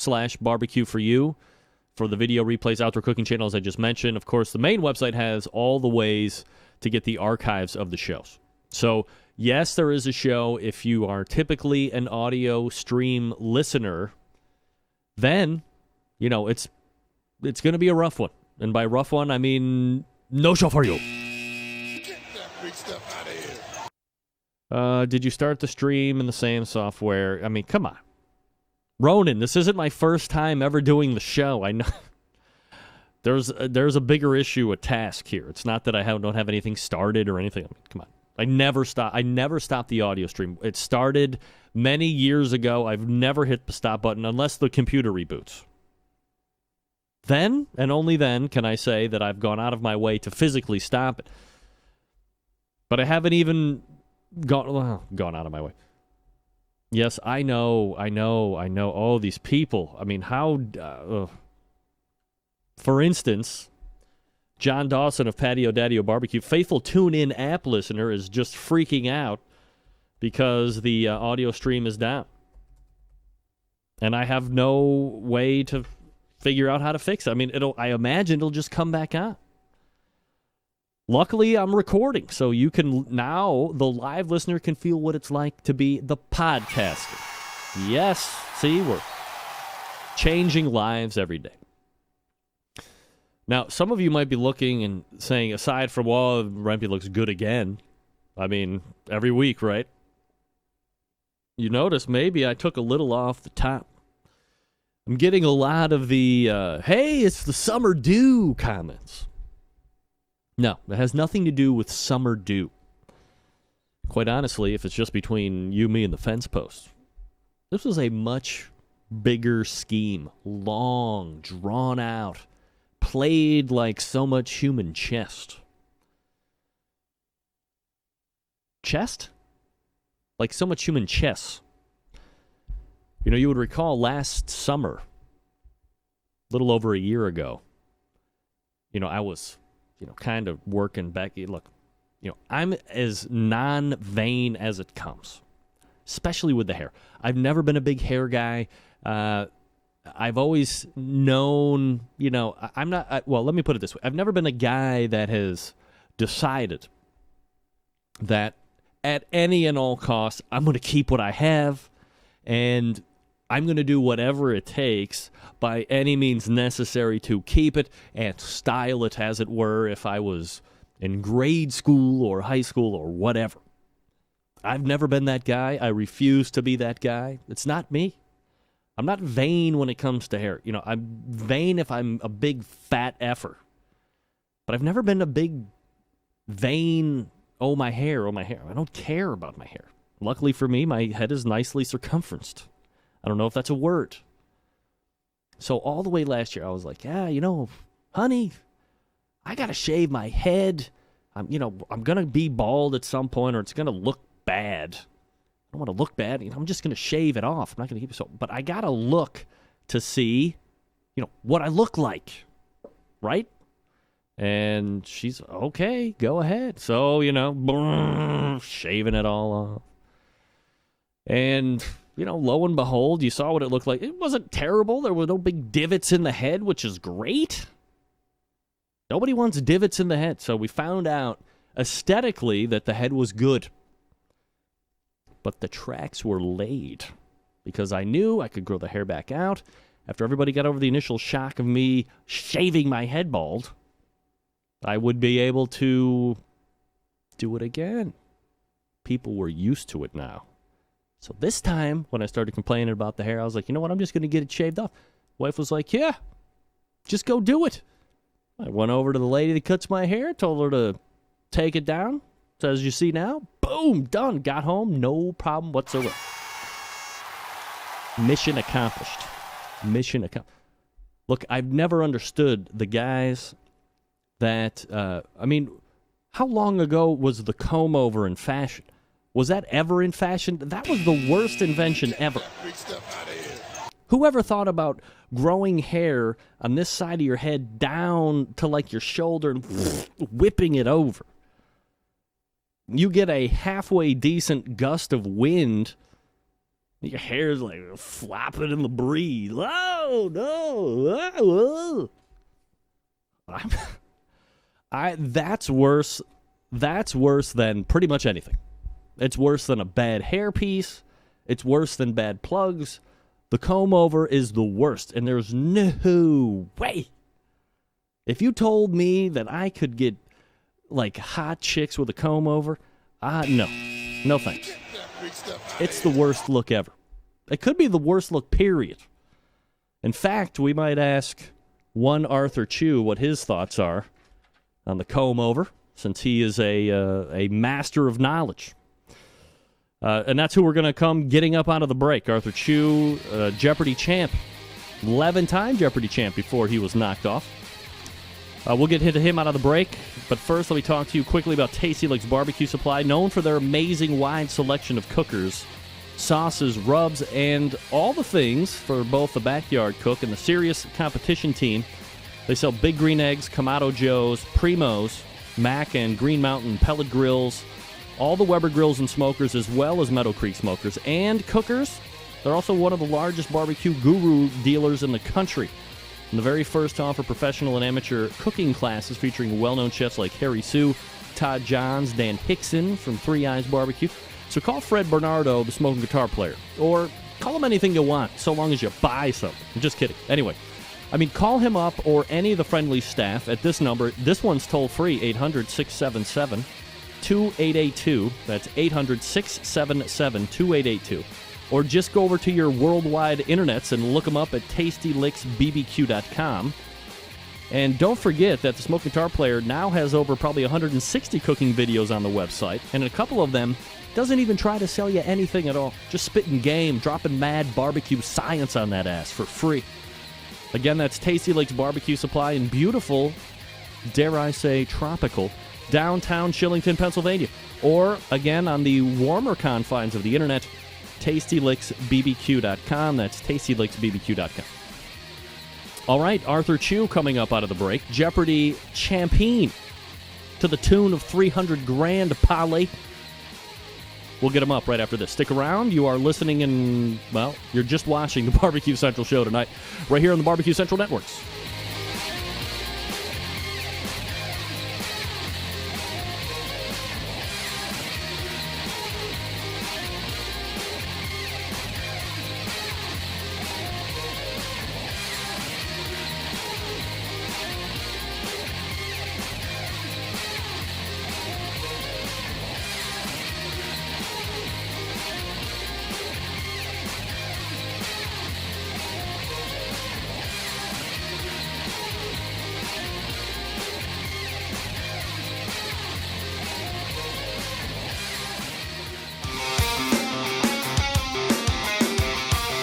youtube.com/barbecue for you for the video replays, outdoor cooking channels I just mentioned. Of course, the main website has all the ways to get the archives of the shows. So, yes, there is a show. If you are typically an audio stream listener, then, it's going to be a rough one. And by rough one, I mean no show for you. Get that big stuff out of here. Did you start the stream in the same software? I mean, come on. Ronan, this isn't my first time ever doing the show. I know there's a bigger issue, a task here. It's not that I don't have anything started or anything. I mean, come on. I never stopped the audio stream. It started many years ago. I've never hit the stop button unless the computer reboots. Then, and only then, can I say that I've gone out of my way to physically stop it. But I haven't even gone out of my way. Yes, I know. Oh, these people. I mean, how... For instance, John Dawson of Patio Daddio Barbecue, faithful TuneIn app listener, is just freaking out because the audio stream is down. And I have no way to figure out how to fix it. I mean, I imagine it'll just come back on. Luckily, I'm recording, so you can now, the live listener can feel what it's like to be the podcaster. Yes, see, we're changing lives every day. Now, some of you might be looking and saying, aside from, well, Rempe looks good again. I mean, every week, right? You notice maybe I took a little off the top. I'm getting a lot of the, hey, it's the summer dew comments. No, it has nothing to do with summer dew. Quite honestly, if it's just between you, me, and the fence post, this was a much bigger scheme. Long, drawn out, played like so much human chest. Chest? Like so much human chess. You would recall last summer, a little over a year ago, I was... kind of working back. Look, I'm as non-vain as it comes, especially with the hair. I've never been a big hair guy. I've always known, I'm not, well, let me put it this way. I've never been a guy that has decided that at any and all costs, I'm going to keep what I have, and I'm going to do whatever it takes by any means necessary to keep it and style it, as it were, if I was in grade school or high school or whatever. I've never been that guy. I refuse to be that guy. It's not me. I'm not vain when it comes to hair. I'm vain if I'm a big fat effer. But I've never been a big vain, oh, my hair. I don't care about my hair. Luckily for me, my head is nicely circumferenced. I don't know if that's a word. So all the way last year, I was like, honey, I got to shave my head. I'm going to be bald at some point, or it's going to look bad. I don't want to look bad. I'm just going to shave it off. I'm not going to keep it so. But I got to look to see, what I look like, right? And she's, okay, go ahead. So, shaving it all off. And... lo and behold, you saw what it looked like. It wasn't terrible. There were no big divots in the head, which is great. Nobody wants divots in the head. So we found out aesthetically that the head was good. But the tracks were laid because I knew I could grow the hair back out. After everybody got over the initial shock of me shaving my head bald, I would be able to do it again. People were used to it now. So this time, when I started complaining about the hair, I was like, you know what, I'm just going to get it shaved off. Wife was like, yeah, just go do it. I went over to the lady that cuts my hair, told her to take it down. So as you see now, boom, done. Got home, no problem whatsoever. Mission accomplished. Mission accomplished. Look, I've never understood the guys that, how long ago was the comb over in fashion? Was that ever in fashion? That was the worst invention ever. Whoever thought about growing hair on this side of your head down to like your shoulder and whipping it over? You get a halfway decent gust of wind Your hair's like flopping in the breeze. Oh, no. That's worse. That's worse than pretty much anything. It's worse than a bad hairpiece. It's worse than bad plugs. The comb over is the worst, and there's no way. If you told me that I could get, like, hot chicks with a comb over, no. No thanks. It's the worst look ever. It could be the worst look, period. In fact, we might ask one Arthur Chu what his thoughts are on the comb over, since he is a master of knowledge. And that's who we're going to come getting up out of the break. Arthur Chu, Jeopardy champ. 11-time Jeopardy champ before he was knocked off. We'll get to him out of the break. But first, let me talk to you quickly about Tasty Licks Barbecue Supply, known for their amazing wide selection of cookers, sauces, rubs, and all the things for both the backyard cook and the serious competition team. They sell Big Green Eggs, Kamado Joe's, Primos, Mac and Green Mountain pellet grills, all the Weber grills and smokers, as well as Meadow Creek smokers and cookers. They're also one of the largest barbecue guru dealers in the country. And the very first to offer professional and amateur cooking classes featuring well-known chefs like Harry Sue, Todd Johns, Dan Hickson from Three Eyes Barbecue. So call Fred Bernardo, the smoking guitar player, or call him anything you want, so long as you buy something. I'm just kidding. Anyway, call him up or any of the friendly staff at this number. This one's toll-free, 800-677-2882. That's 800-677-2882. Or just go over to your worldwide internets and look them up at tastylicksbbq.com. And don't forget that the Smoke Guitar Player now has over probably 160 cooking videos on the website, and a couple of them doesn't even try to sell you anything at all. Just spitting game, dropping mad barbecue science on that ass for free. Again, that's Tasty Licks Barbecue Supply in beautiful, dare I say, tropical, downtown Shillington, Pennsylvania. Or, again, on the warmer confines of the internet, tastylicksbbq.com. That's tastylicksbbq.com. All right, Arthur Chu coming up out of the break. Jeopardy champion to the tune of $300,000 parlay. We'll get him up right after this. Stick around. You are listening and, well, you're just watching the Barbecue Central show tonight, right here on the Barbecue Central Networks.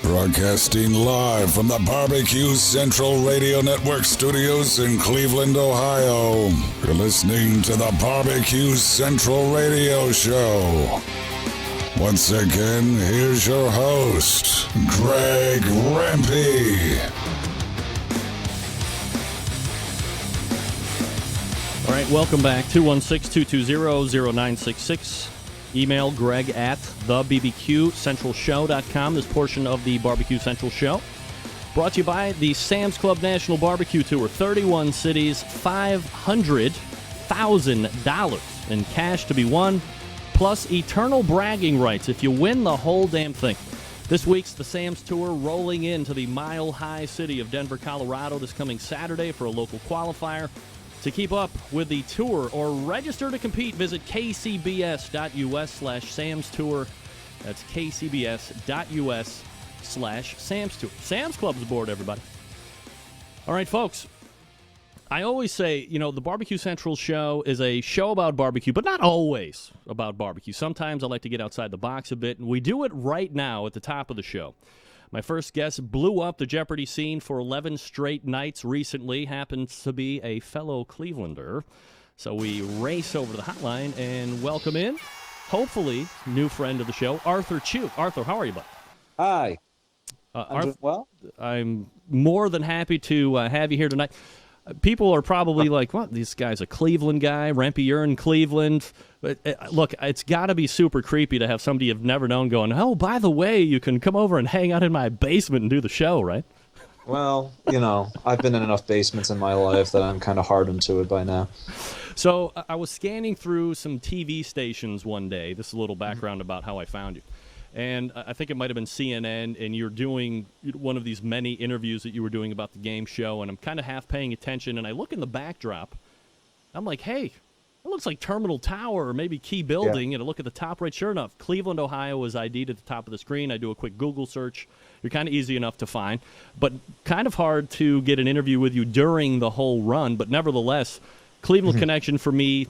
Broadcasting live from the Barbecue Central Radio Network studios in Cleveland, Ohio. You're listening to the Barbecue Central Radio Show. Once again, here's your host, Greg Rempe. All right, welcome back. 216-220-0966. Email Greg at thebbqcentralshow.com. This portion of the Barbecue Central Show brought to you by the Sam's Club National Barbecue Tour. 31 cities, $500,000 in cash to be won, plus eternal bragging rights if you win the whole damn thing. This week's the Sam's Tour rolling into the mile-high city of Denver, Colorado this coming Saturday for a local qualifier. To keep up with the tour or register to compete, visit kcbs.us/Sam's Tour. That's kcbs.us/Sam's Tour. Sam's Club's aboard, everybody. All right, folks. I always say, the Barbecue Central show is a show about barbecue, but not always about barbecue. Sometimes I like to get outside the box a bit, and we do it right now at the top of the show. My first guest blew up the Jeopardy scene for 11 straight nights recently, happens to be a fellow Clevelander. So we race over to the hotline and welcome in, hopefully, new friend of the show, Arthur Chu. Arthur, how are you, bud? Hi. I'm doing well. I'm more than happy to have you here tonight. People are probably like, what, this guy's a Cleveland guy, Rempe, you're in Cleveland. But look, it's got to be super creepy to have somebody you've never known going, oh, by the way, you can come over and hang out in my basement and do the show, right? Well, I've been in enough basements in my life that I'm kind of hardened to it by now. So I was scanning through some TV stations one day. This is a little background about how I found you. And I think it might have been CNN, and you're doing one of these many interviews that you were doing about the game show, and I'm kind of half paying attention, and I look in the backdrop. I'm like, hey, it looks like Terminal Tower or maybe Key Building, and I look at the top right. Sure enough, Cleveland, Ohio is ID'd at the top of the screen. I do a quick Google search. You're kind of easy enough to find, but kind of hard to get an interview with you during the whole run. But nevertheless, Cleveland connection for me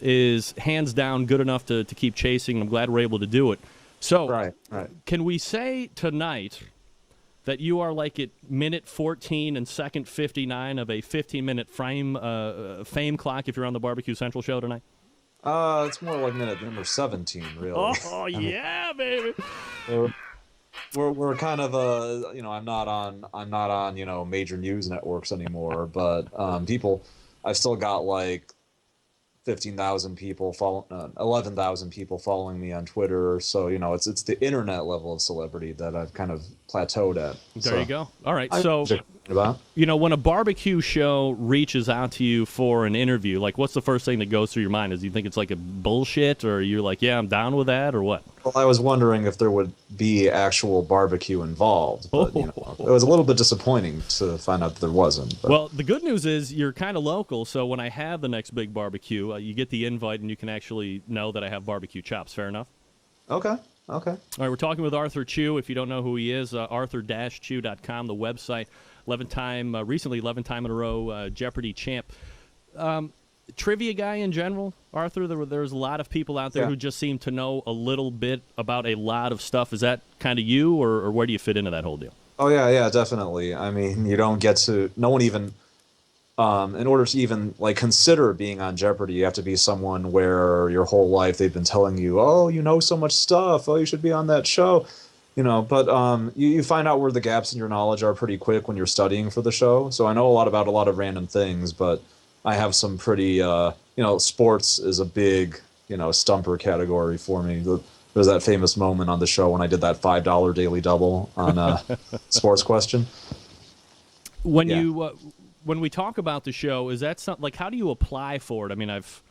is hands down good enough to keep chasing, and I'm glad we're able to do it. So, Right. Can we say tonight that you are like at minute 14 and second 59 of a 15-minute fame clock if you're on the Barbecue Central show tonight? It's more like minute number 17, really. Oh, yeah, baby. We're kind of I'm not on major news networks anymore, but I've still got like 15,000 people 11,000 people following me on Twitter. So, it's the internet level of celebrity that I've kind of plateaued at. There you go. All right. About. When a barbecue show reaches out to you for an interview, like what's the first thing that goes through your mind? Is you think it's like a bullshit, or you're like, yeah, I'm down with that, or what? Well, I was wondering if there would be actual barbecue involved, but it was a little bit disappointing to find out that there wasn't. But. Well, the good news is you're kind of local, so when I have the next big barbecue, you get the invite and you can actually know that I have barbecue chops. Fair enough? Okay. All right, we're talking with Arthur Chu. If you don't know who he is, arthur-chu.com, the website. 11 time in a row Jeopardy champ. Trivia guy in general, Arthur. There's a lot of people out there who just seem to know a little bit about a lot of stuff. Is that kind of you, or where do you fit into that whole deal? Oh yeah, definitely. I mean, you don't get to. No one even. In order to even consider being on Jeopardy, you have to be someone where your whole life they've been telling you, oh, you know so much stuff. Oh, you should be on that show. But you find out where the gaps in your knowledge are pretty quick when you're studying for the show. So I know a lot about a lot of random things, but I have some pretty, sports is a big, stumper category for me. There's that famous moment on the show when I did that $5 daily double on Sports Question. When we talk about the show, is that something how do you apply for it? I mean, I've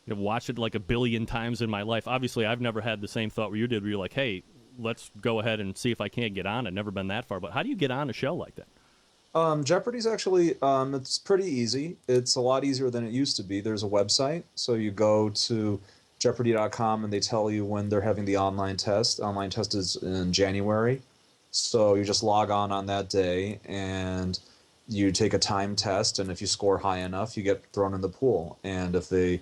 watched it like a billion times in my life. Obviously, I've never had the same thought where you did, where you're like, hey, let's go ahead and see if I can't get on. I've never been that far, but how do you get on a show like that? Jeopardy's actually, it's pretty easy. It's a lot easier than it used to be. There's a website, so you go to Jeopardy.com and they tell you when they're having the online test. Online test is in January, so you just log on that day and you take a time test, and if you score high enough, you get thrown in the pool. And if they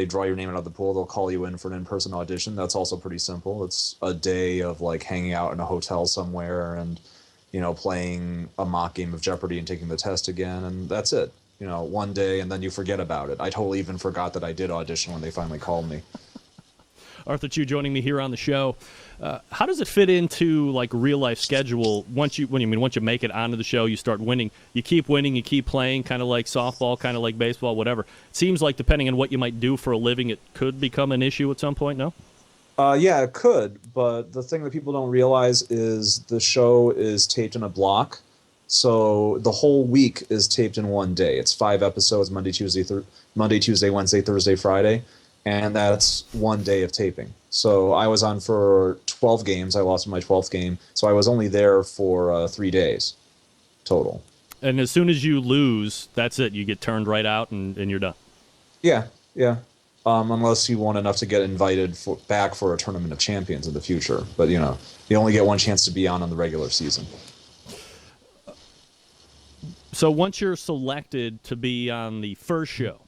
draw your name out of the pool, they'll call you in for an in-person audition. That's also pretty simple. It's a day of hanging out in a hotel somewhere and, playing a mock game of Jeopardy and taking the test again. And that's it. One day, and then you forget about it. I totally even forgot that I did audition when they finally called me. Arthur Chu joining me here on the show. How does it fit into real life schedule? Once you make it onto the show, you start winning. You keep winning, you keep playing, kind of like softball, kind of like baseball, whatever. It seems like depending on what you might do for a living, it could become an issue at some point. No? Yeah, it could. But the thing that people don't realize is the show is taped in a block. So the whole week is taped in one day. It's 5 episodes: Monday, Tuesday, Wednesday, Thursday, Friday. And that's one day of taping. So I was on for 12 games. I lost my 12th game. So I was only there for 3 days total. And as soon as you lose, that's it. You get turned right out and you're done. Yeah. Unless you want enough to get invited back for a Tournament of Champions in the future. But, you only get one chance to be on the regular season. So once you're selected to be on the first show,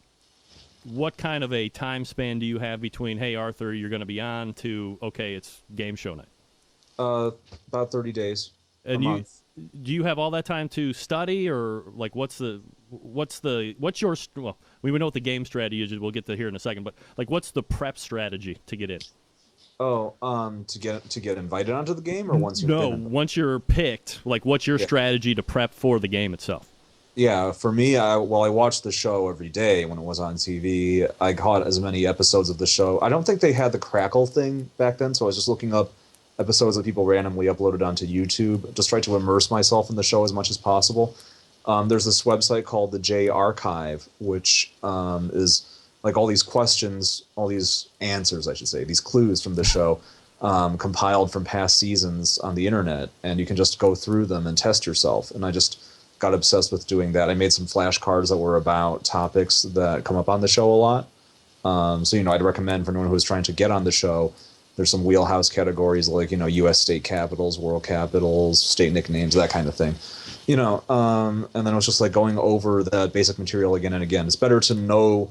what kind of a time span do you have between, hey, Arthur, you're going to be on, to, okay, it's game show night? About 30 days. And do you have all that time to study, or what's your, well, we know what the game strategy is. We'll get to here in a second, but what's the prep strategy to get in? Oh, to get invited onto the game, or once you're once you're picked, what's your strategy to prep for the game itself? Yeah, for me, I watched the show every day when it was on TV. I caught as many episodes of the show. I don't think they had the Crackle thing back then, so I was just looking up episodes that people randomly uploaded onto YouTube. Just tried to immerse myself in the show as much as possible. There's this website called the J Archive, which is like all these questions, all these answers, I should say, these clues from the show, compiled from past seasons on the internet, and you can just go through them and test yourself. And I just got obsessed with doing that. I made some flashcards that were about topics that come up on the show a lot. So, I'd recommend for anyone who's trying to get on the show, there's some wheelhouse categories like, U.S. state capitals, world capitals, state nicknames, that kind of thing. And then it was just like going over that basic material again and again. It's better to know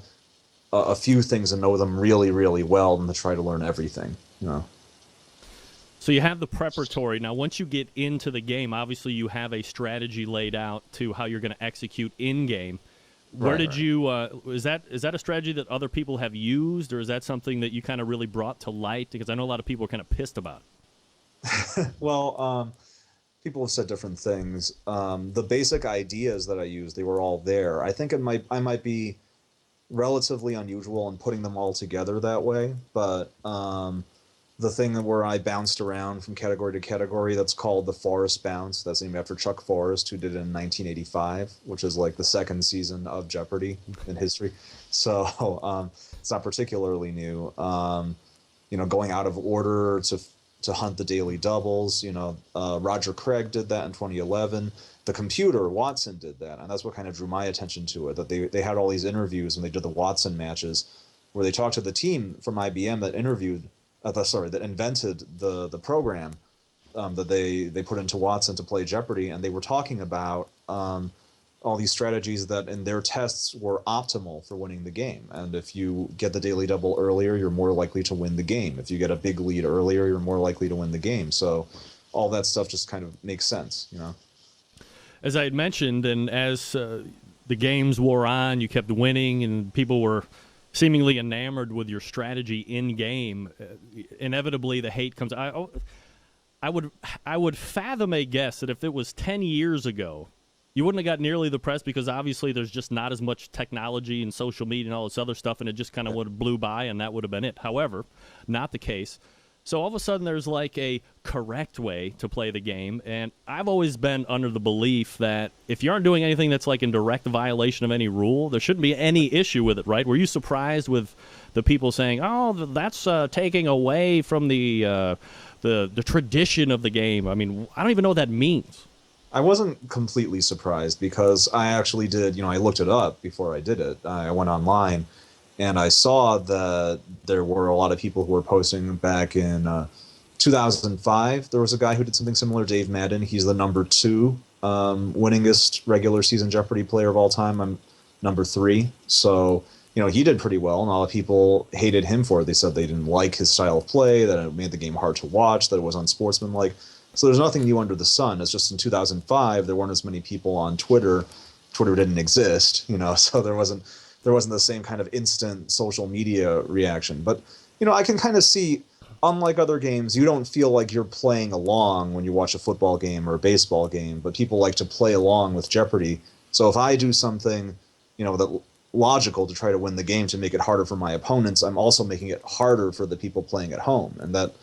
a few things and know them really, really well than to try to learn everything. So you have the preparatory. Now, once you get into the game, obviously you have a strategy laid out to how you're going to execute in-game. Where did you is that a strategy that other people have used, or is that something that you kind of really brought to light? Because I know a lot of people are kind of pissed about it. Well, people have said different things. The basic ideas that I used, they were all there. I think I might be relatively unusual in putting them all together that way, but the thing where I bounced around from category to category, that's called the Forrest Bounce. That's named after Chuck Forrest, who did it in 1985, which is like the second season of Jeopardy in history. So it's not particularly new. Going out of order to hunt the daily doubles. Roger Craig did that in 2011. The computer, Watson, did that, and that's what kind of drew my attention to it, that they had all these interviews when they did the Watson matches where they talked to the team from IBM that invented the program that they put into Watson to play Jeopardy, and they were talking about all these strategies that in their tests were optimal for winning the game. And if you get the daily double earlier, you're more likely to win the game. If you get a big lead earlier, you're more likely to win the game. So all that stuff just kind of makes sense. As I had mentioned, and as the games wore on, you kept winning, and people were seemingly enamored with your strategy in game. Inevitably, the hate comes. I would fathom a guess that if it was 10 years ago, you wouldn't have got nearly the press, because obviously there's just not as much technology and social media and all this other stuff, and it just kind of would have blew by, and that would have been it. However, not the case. So all of a sudden there's like a correct way to play the game, and I've always been under the belief that if you aren't doing anything that's like in direct violation of any rule, there shouldn't be any issue with it, right? Were you surprised with the people saying, oh, that's taking away from the tradition of the game? I mean, I don't even know what that means. I wasn't completely surprised, because I actually did, I looked it up before I did it. I went online and I saw that there were a lot of people who were posting back in 2005. There was a guy who did something similar, Dave Madden. He's the number 2 winningest regular season Jeopardy player of all time. I'm number 3. So, he did pretty well, and a lot of people hated him for it. They said they didn't like his style of play, that it made the game hard to watch, that it was unsportsmanlike. So there's nothing new under the sun. It's just in 2005 there weren't as many people on Twitter. Twitter didn't exist, so there wasn't the same kind of instant social media reaction. But I can kind of see, unlike other games, you don't feel like you're playing along when you watch a football game or a baseball game, but people like to play along with Jeopardy. So if I do something, that logical to try to win the game to make it harder for my opponents, I'm also making it harder for the people playing at home, and that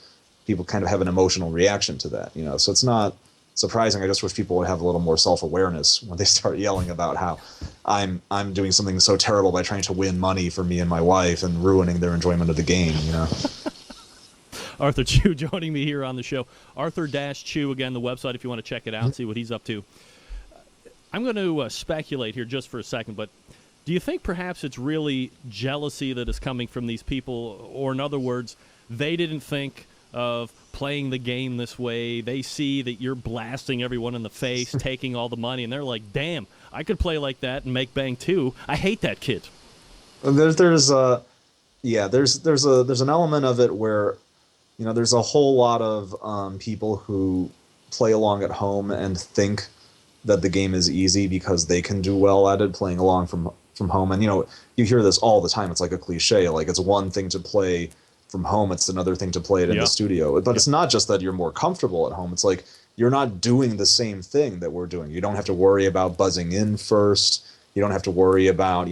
people kind of have an emotional reaction to that, so it's not surprising. I just wish people would have a little more self-awareness when they start yelling about how I'm doing something so terrible by trying to win money for me and my wife and ruining their enjoyment of the game. Arthur Chu joining me here on the show. Arthur-Chu, again, the website if you want to check it out and see what he's up to. I'm going to speculate here just for a second, but do you think perhaps it's really jealousy that is coming from these people, or in other words, they didn't think of playing the game this way? They see that you're blasting everyone in the face, taking all the money, and they're like, damn, I could play like that and make bank too. I hate that kid. There's an element of it where, there's a whole lot of people who play along at home and think that the game is easy because they can do well at it playing along from home. And, you hear this all the time. It's like a cliche. Like, it's one thing to play from home, it's another thing to play it in the studio. But it's not just that you're more comfortable at home. It's like you're not doing the same thing that we're doing. You don't have to worry about buzzing in first. You don't have to worry about,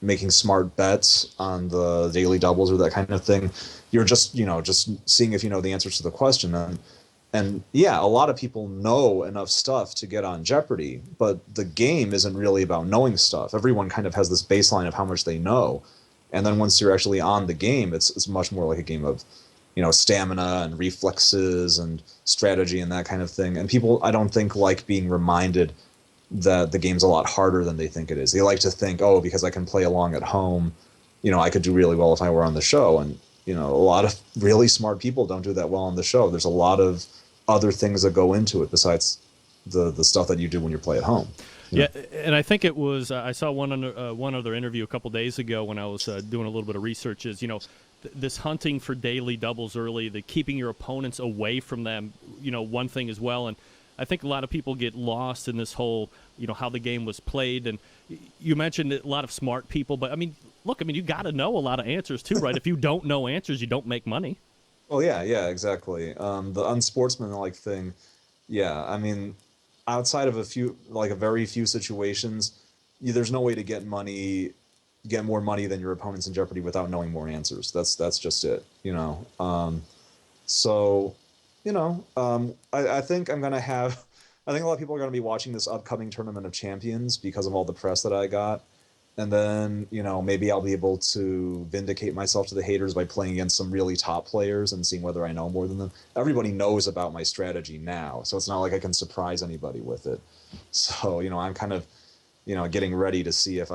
making smart bets on the daily doubles or that kind of thing. You're just, just seeing if you know the answers to the question. And yeah, a lot of people know enough stuff to get on Jeopardy, but the game isn't really about knowing stuff. Everyone kind of has this baseline of how much they know. And then once you're actually on the game, it's much more like a game of, stamina and reflexes and strategy and that kind of thing. And people, I don't think, like being reminded that the game's a lot harder than they think it is. They like to think, oh, because I can play along at home, I could do really well if I were on the show. And, a lot of really smart people don't do that well on the show. There's a lot of other things that go into it besides the stuff that you do when you play at home. Yeah, and I think it was I saw one other interview a couple days ago when I was doing a little bit of research. Is this hunting for daily doubles early, the keeping your opponents away from them, one thing as well. And I think a lot of people get lost in this whole, how the game was played. And you mentioned a lot of smart people, but you got to know a lot of answers too, right? If you don't know answers, you don't make money. Oh yeah, exactly. The unsportsmanlike thing, yeah. Outside of a very few situations, there's no way to get more money than your opponents in Jeopardy without knowing more answers. That's just it, So, I think I think a lot of people are gonna be watching this upcoming Tournament of Champions because of all the press that I got. And then, maybe I'll be able to vindicate myself to the haters by playing against some really top players and seeing whether I know more than them. Everybody knows about my strategy now, so it's not like I can surprise anybody with it. So, I'm kind of, getting ready to see if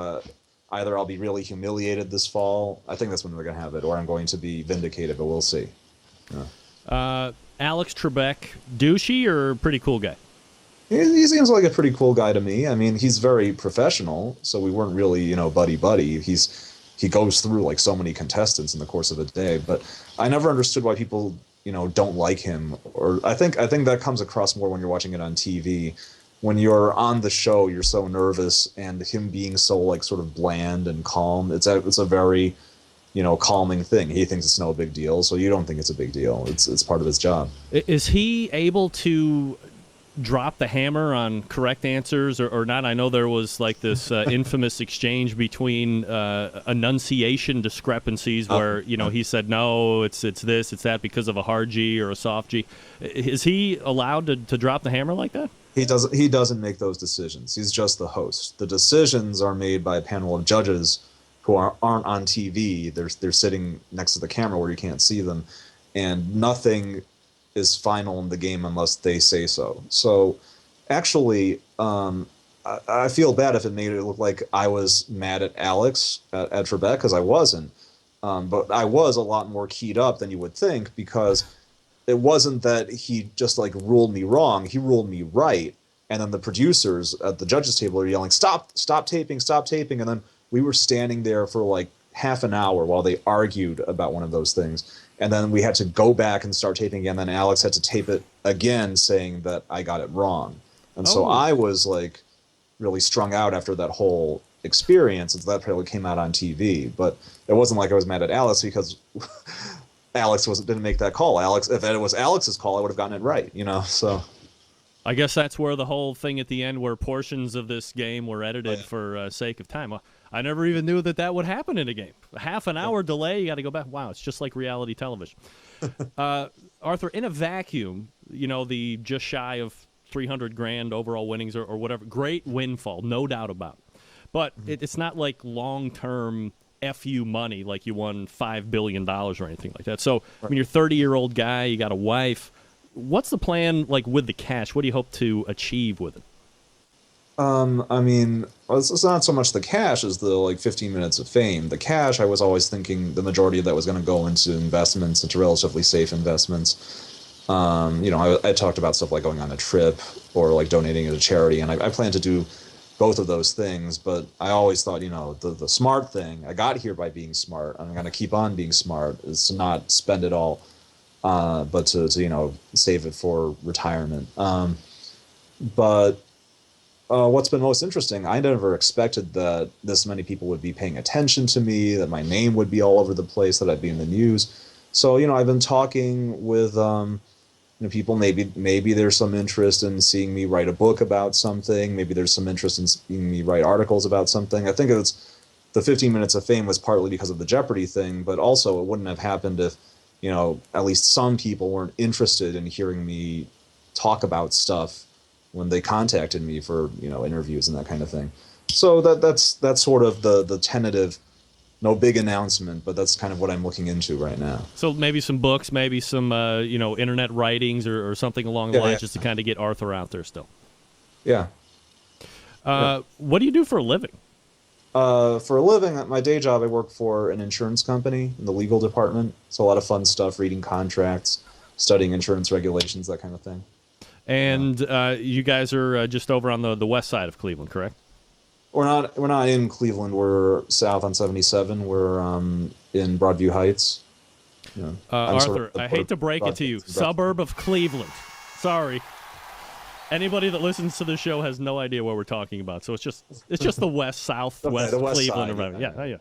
either I'll be really humiliated this fall. I think that's when we're going to have it, or I'm going to be vindicated, but we'll see. Yeah. Alex Trebek, douchey or pretty cool guy? He seems like a pretty cool guy to me. He's very professional, so we weren't really, buddy-buddy. He goes through like so many contestants in the course of a day, but I never understood why people, don't like him. Or I think that comes across more when you're watching it on TV. When you're on the show, you're so nervous, and him being so like sort of bland and calm, it's a very, calming thing. He thinks it's no big deal, so you don't think it's a big deal. It's part of his job. Is he able to drop the hammer on correct answers or not? I know there was like this infamous exchange between enunciation discrepancies where he said no, it's this, it's that because of a hard G or a soft G. Is he allowed to drop the hammer like that? He doesn't make those decisions. He's just the host. The decisions are made by a panel of judges who aren't on TV. They're sitting next to the camera where you can't see them, and nothing is final in the game unless they say so. So actually, I feel bad if it made it look like I was mad at Alex at Trebek, because I wasn't. But I was a lot more keyed up than you would think, because it wasn't that he just like ruled me wrong. He ruled me right. And then the producers at the judges table are yelling, stop taping. And then we were standing there for like half an hour while they argued about one of those things. And then we had to go back and start taping again. Then Alex had to tape it again, saying that I got it wrong. And so I was like really strung out after that whole experience. And so that probably came out on TV. But it wasn't like I was mad at Alex because Alex didn't make that call. If it was Alex's call, I would have gotten it right, so. I guess that's where the whole thing at the end where portions of this game were edited for sake of time. I never even knew that would happen in a game. A half an hour delay, you got to go back. Wow, it's just like reality television. Arthur, in a vacuum, the just shy of 300 grand overall winnings or whatever, great windfall, no doubt about it. But it's not like long-term FU money like you won $5 billion or anything like that. So, you're a 30-year-old guy, you got a wife. What's the plan like with the cash? What do you hope to achieve with it? It's not so much the cash as the like 15 minutes of fame. The cash, I was always thinking the majority of that was going to go into investments, into relatively safe investments. I talked about stuff like going on a trip or like donating to a charity, and I plan to do both of those things. But I always thought, the smart thing, I got here by being smart. I'm going to keep on being smart, is to not spend it all, but to save it for retirement. But what's been most interesting, I never expected that this many people would be paying attention to me, that my name would be all over the place, that I'd be in the news. So, I've been talking with people, maybe there's some interest in seeing me write a book about something. Maybe there's some interest in seeing me write articles about something. I think the 15 minutes of fame was partly because of the Jeopardy thing, but also it wouldn't have happened if, at least some people weren't interested in hearing me talk about stuff when they contacted me for, interviews and that kind of thing. So that's sort of the tentative, no big announcement, but that's kind of what I'm looking into right now. So maybe some books, maybe some, internet writings or something along the lines just to kind of get Arthur out there still. Yeah. What do you do for a living? For a living, at my day job, I work for an insurance company in the legal department. So a lot of fun stuff, reading contracts, studying insurance regulations, that kind of thing. And you guys are just over on the west side of Cleveland, correct? We're not in Cleveland. We're south on 77. We're in Broadview Heights. Arthur, I hate to break it to you, suburb of Cleveland. Sorry. Anybody that listens to the show has no idea what we're talking about. So it's just the west, southwest the west Cleveland. side, Yeah.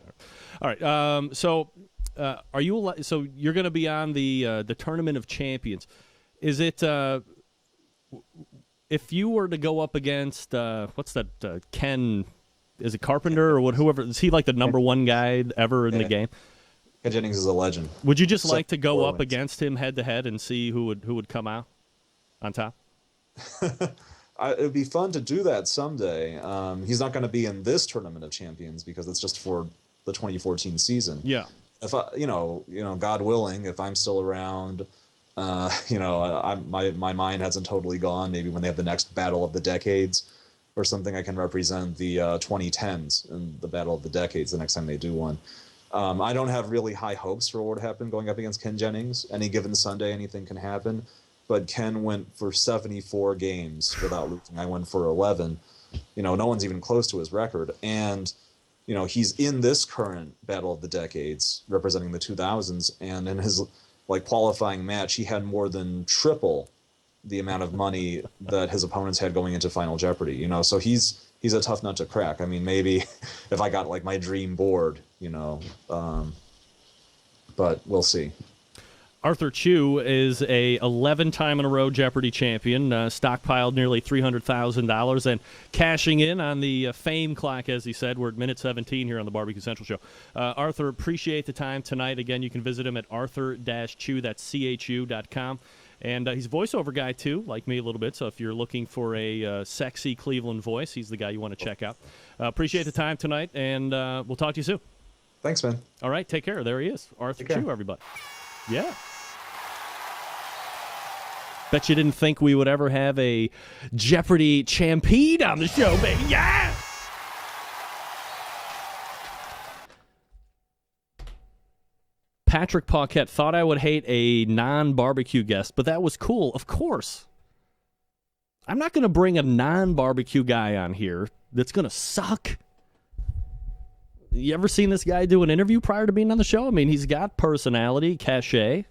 All right. So are you? So you're going to be on the Tournament of Champions. Is it? If you were to go up against what's that? Ken? Is it Carpenter or whoever? Is he like the number one guy ever in the game? Ken Jennings is a legend. Would you just like to go up against him head to head and see who would come out on top? It would be fun to do that someday. He's not going to be in this Tournament of Champions because it's just for the 2014 season. Yeah. If I, God willing, if I'm still around, my mind hasn't totally gone. Maybe when they have the next Battle of the Decades or something, I can represent the 2010s in the Battle of the Decades the next time they do one. I don't have really high hopes for what would happen going up against Ken Jennings. Any given Sunday, anything can happen. But Ken went for 74 games without losing. I went for 11. No one's even close to his record. And, he's in this current Battle of the Decades representing the 2000s. And in his qualifying match, he had more than triple the amount of money that his opponents had going into Final Jeopardy. So he's a tough nut to crack. I mean, maybe if I got my dream board, but we'll see. Arthur Chu is a 11-time-in-a-row Jeopardy champion, stockpiled nearly $300,000, and cashing in on the fame clock, as he said. We're at minute 17 here on the Barbecue Central Show. Arthur, appreciate the time tonight. Again, you can visit him at arthur-chu, that's CHU.com. And he's a voiceover guy, too, like me a little bit. So if you're looking for a sexy Cleveland voice, he's the guy you want to check out. Appreciate the time tonight, and we'll talk to you soon. Thanks, man. All right, take care. There he is, Arthur Chu, everybody. Yeah. Bet you didn't think we would ever have a Jeopardy champion on the show, baby. Yeah! Patrick Paquette thought I would hate a non-barbecue guest, but that was cool. Of course. I'm not going to bring a non-barbecue guy on here that's going to suck. You ever seen this guy do an interview prior to being on the show? I mean, he's got personality, cachet.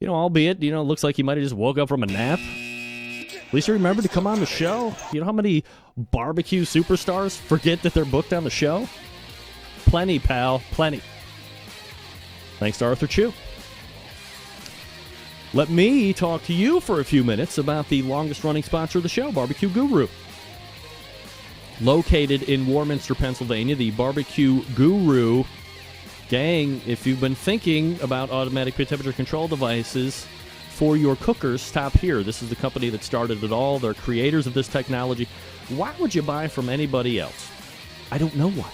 Albeit, it looks like he might have just woke up from a nap. At least he remembered to come on the show. You know how many barbecue superstars forget that they're booked on the show? Plenty, pal. Plenty. Thanks to Arthur Chu. Let me talk to you for a few minutes about the longest-running sponsor of the show, Barbecue Guru. Located in Warminster, Pennsylvania, the Barbecue Guru. Gang, if you've been thinking about automatic pit temperature control devices for your cookers, stop here. This is the company that started it all. They're creators of this technology. Why would you buy from anybody else? I don't know why.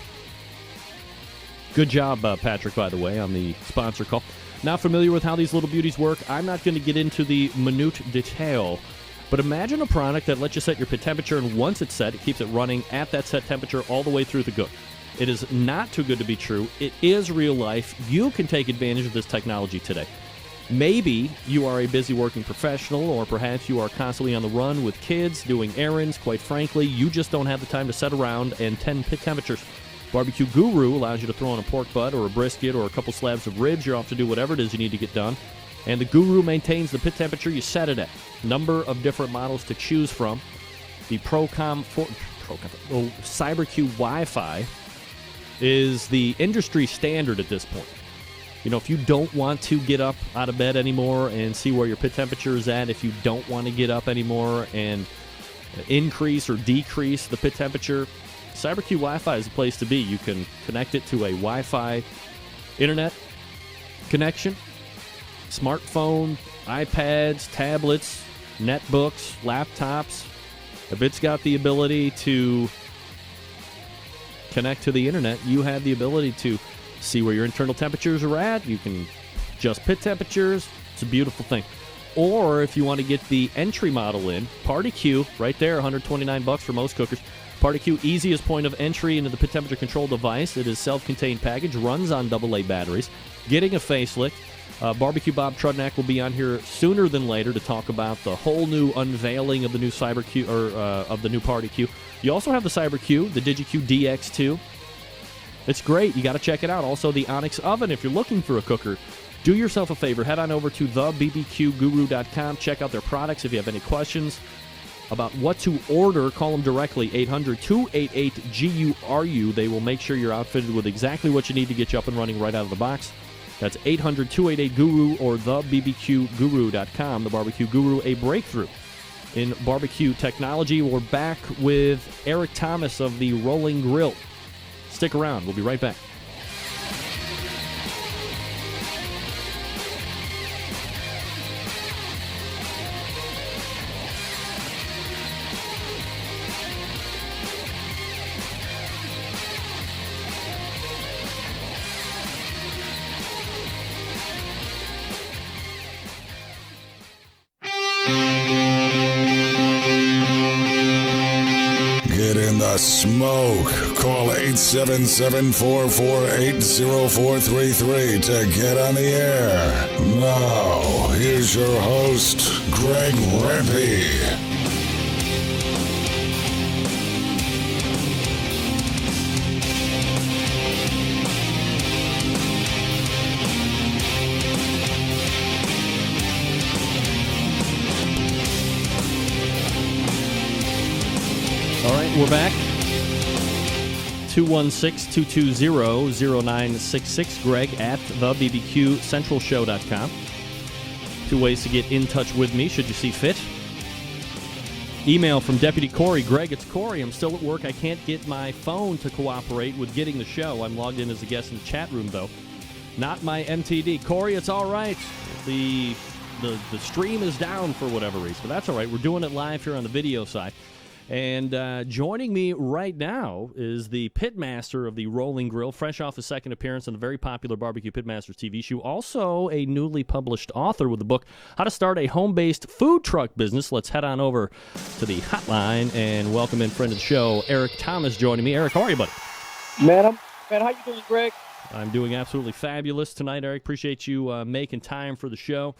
Good job, Patrick, by the way, on the sponsor call. Not familiar with how these little beauties work? I'm not going to get into the minute detail, but imagine a product that lets you set your pit temperature, and once it's set, it keeps it running at that set temperature all the way through the cook. It is not too good to be true. It is real life. You can take advantage of this technology today. Maybe you are a busy working professional, or perhaps you are constantly on the run with kids, doing errands. Quite frankly, you just don't have the time to sit around and tend pit temperatures. Barbecue Guru allows you to throw in a pork butt or a brisket or a couple slabs of ribs. You're off to do whatever it is you need to get done. And the Guru maintains the pit temperature you set it at. Number of different models to choose from. The CyberQ Wi-Fi is the industry standard at this point. if you don't want to get up out of bed anymore and see where your pit temperature is at, if you don't want to get up anymore and increase or decrease the pit temperature, CyberQ Wi-Fi is the place to be. You can connect it to a Wi-Fi internet connection, smartphone, iPads, tablets, netbooks, laptops. If it's got the ability to connect to the internet, you have the ability to see where your internal temperatures are at. You can adjust pit temperatures. It's a beautiful thing. Or if you want to get the entry model in, PartyQ, right there, $129 for most cookers. PartyQ, easiest point of entry into the pit temperature control device. It is self-contained package, runs on AA batteries, getting a facelift. Barbecue Bob Trudnak will be on here sooner than later to talk about the whole new unveiling of the new CyberQ, or of the new PartyQ. You also have the CyberQ, the DigiQ DX2. It's great. You got to check it out. Also, the Onyx Oven. If you're looking for a cooker, do yourself a favor. Head on over to thebbqguru.com. Check out their products. If you have any questions about what to order, call them directly, 800-288-GURU. They will make sure you're outfitted with exactly what you need to get you up and running right out of the box. That's 800-288-GURU or thebbqguru.com. The Barbecue Guru, a breakthrough in barbecue technology. We're back with Eric Thomas of the Rolling Grill. Stick around. We'll be right back. Get in the smoke. Call 877-448-0433 to get on the air. Now, here's your host, Greg Rempe. We're back. 216-220-0966. Greg at thebbqcentralshow.com. Two ways to get in touch with me, should you see fit. Email from Deputy Corey. Greg, it's Corey. I'm still at work. I can't get my phone to cooperate with getting the show. I'm logged in as a guest in the chat room, though. Not my MTD. Corey, it's all right. The stream is down for whatever reason, but that's all right. We're doing it live here on the video side. And joining me right now is the pitmaster of the Rolling Grill, fresh off his second appearance on the very popular Barbecue Pitmasters TV show. Also a newly published author with the book, How to Start a Home-Based Food Truck Business. Let's head on over to the hotline and welcome in friend of the show, Eric Thomas, joining me. Eric, how are you, buddy? Man, how you doing, Greg? I'm doing absolutely fabulous tonight, Eric. Appreciate you making time for the show.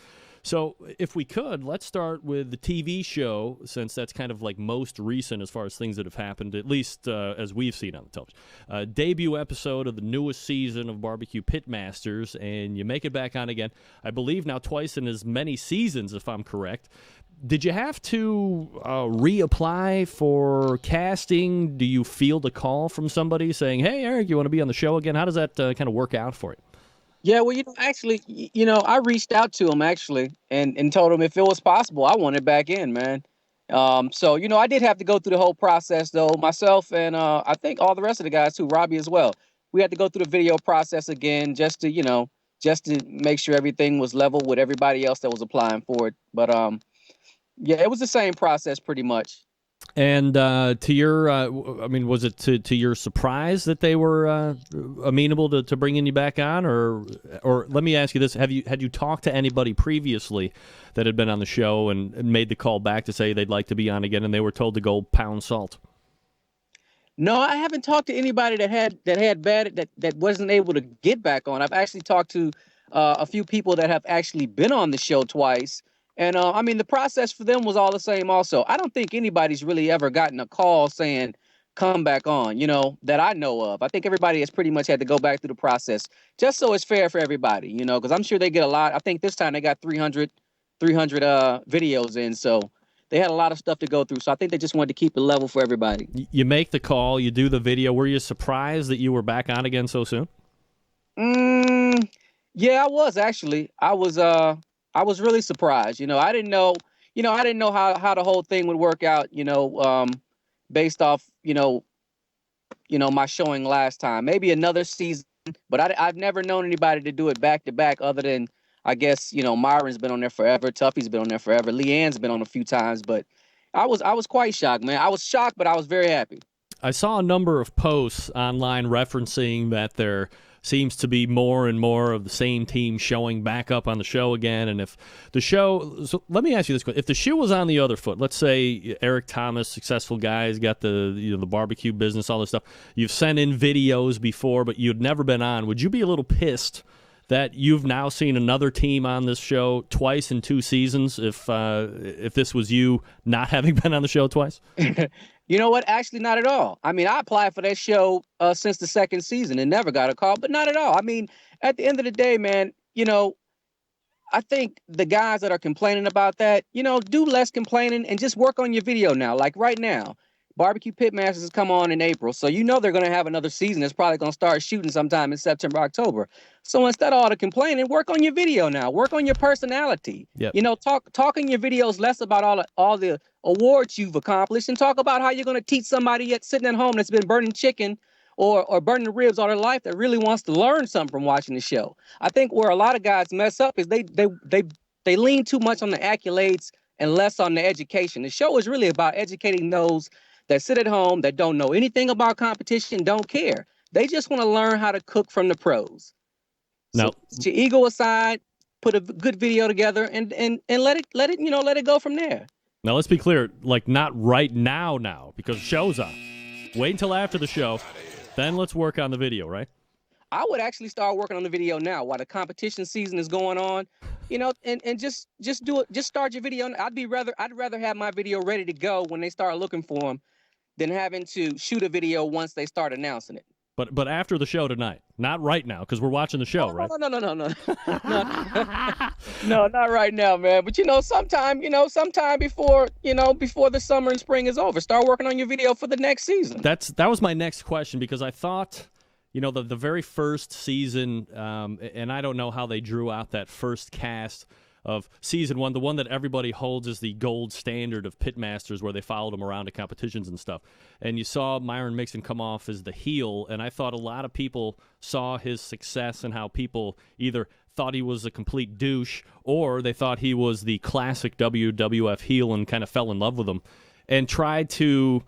So if we could, let's start with the TV show, since that's kind of like most recent as far as things that have happened, at least as we've seen on the television. Debut episode of the newest season of Barbecue Pitmasters, and you make it back on again, I believe now twice in as many seasons, if I'm correct. Did you have to reapply for casting? Do you field a call from somebody saying, hey, Eric, you want to be on the show again? How does that kind of work out for you? Yeah, well, actually, I reached out to him actually and told him if it was possible, I wanted back in, man. So, I did have to go through the whole process though, myself and I think all the rest of the guys too, Robbie as well. We had to go through the video process again just to make sure everything was level with everybody else that was applying for it. But yeah, it was the same process pretty much. And to your, was it to your surprise that they were amenable to bringing you back on, or let me ask you this: had you talked to anybody previously that had been on the show and made the call back to say they'd like to be on again, and they were told to go pound salt? No, I haven't talked to anybody that wasn't able to get back on. I've actually talked to a few people that have actually been on the show twice. And, the process for them was all the same also. I don't think anybody's really ever gotten a call saying, come back on, that I know of. I think everybody has pretty much had to go back through the process just so it's fair for everybody, because I'm sure they get a lot. I think this time they got 300 videos in. So they had a lot of stuff to go through. So I think they just wanted to keep it level for everybody. You make the call, you do the video. Were you surprised that you were back on again so soon? Yeah, I was actually. I was really surprised. I didn't know how the whole thing would work out, based off, my showing last time. Maybe another season, but I've never known anybody to do it back to back other than I guess, Myron's been on there forever, Tuffy's been on there forever, Leanne's been on a few times, but I was quite shocked, man. I was shocked, but I was very happy. I saw a number of posts online referencing that there seems to be more and more of the same team showing back up on the show again. And if the show, so let me ask you this question: if the shoe was on the other foot, let's say Eric Thomas, successful guy, has got the barbecue business, all this stuff. You've sent in videos before, but you'd never been on. Would you be a little pissed that you've now seen another team on this show twice in 2 seasons? If this was you not having been on the show twice. You know what? Actually, not at all. I mean, I applied for that show since the second season and never got a call, but not at all. I mean, at the end of the day, man, I think the guys that are complaining about that, do less complaining and just work on your video now. Like right now, Barbecue Pitmasters has come on in April, so they're going to have another season. It's probably going to start shooting sometime in September, October. So instead of all the complaining, work on your video now. Work on your personality. Yep. Talk in your videos less about all the awards you've accomplished and talk about how you're going to teach somebody sitting at home that's been burning chicken or burning ribs all their life that really wants to learn something from watching the show. I think where a lot of guys mess up is they lean too much on the accolades and less on the education. The show is really about educating those that sit at home, that don't know anything about competition, don't care. They just want to learn how to cook from the pros. No. So put your ego aside, put a good video together, and let it go from there. Now let's be clear, like not right now because the show's on. Wait until after the show, then let's work on the video, right? I would actually start working on the video now while the competition season is going on, and just do it. Just start your video. I'd rather have my video ready to go when they start looking for them than having to shoot a video once they start announcing it. But after the show tonight, not right now, because we're watching the show, right? No, no, not right now, man. But sometime before the summer and spring is over, start working on your video for the next season. That was my next question, because I thought, the very first season, and I don't know how they drew out that first cast of season 1, the one that everybody holds as the gold standard of Pitmasters, where they followed him around to competitions and stuff. And you saw Myron Mixon come off as the heel, and I thought a lot of people saw his success and how people either thought he was a complete douche or they thought he was the classic WWF heel and kind of fell in love with him and tried to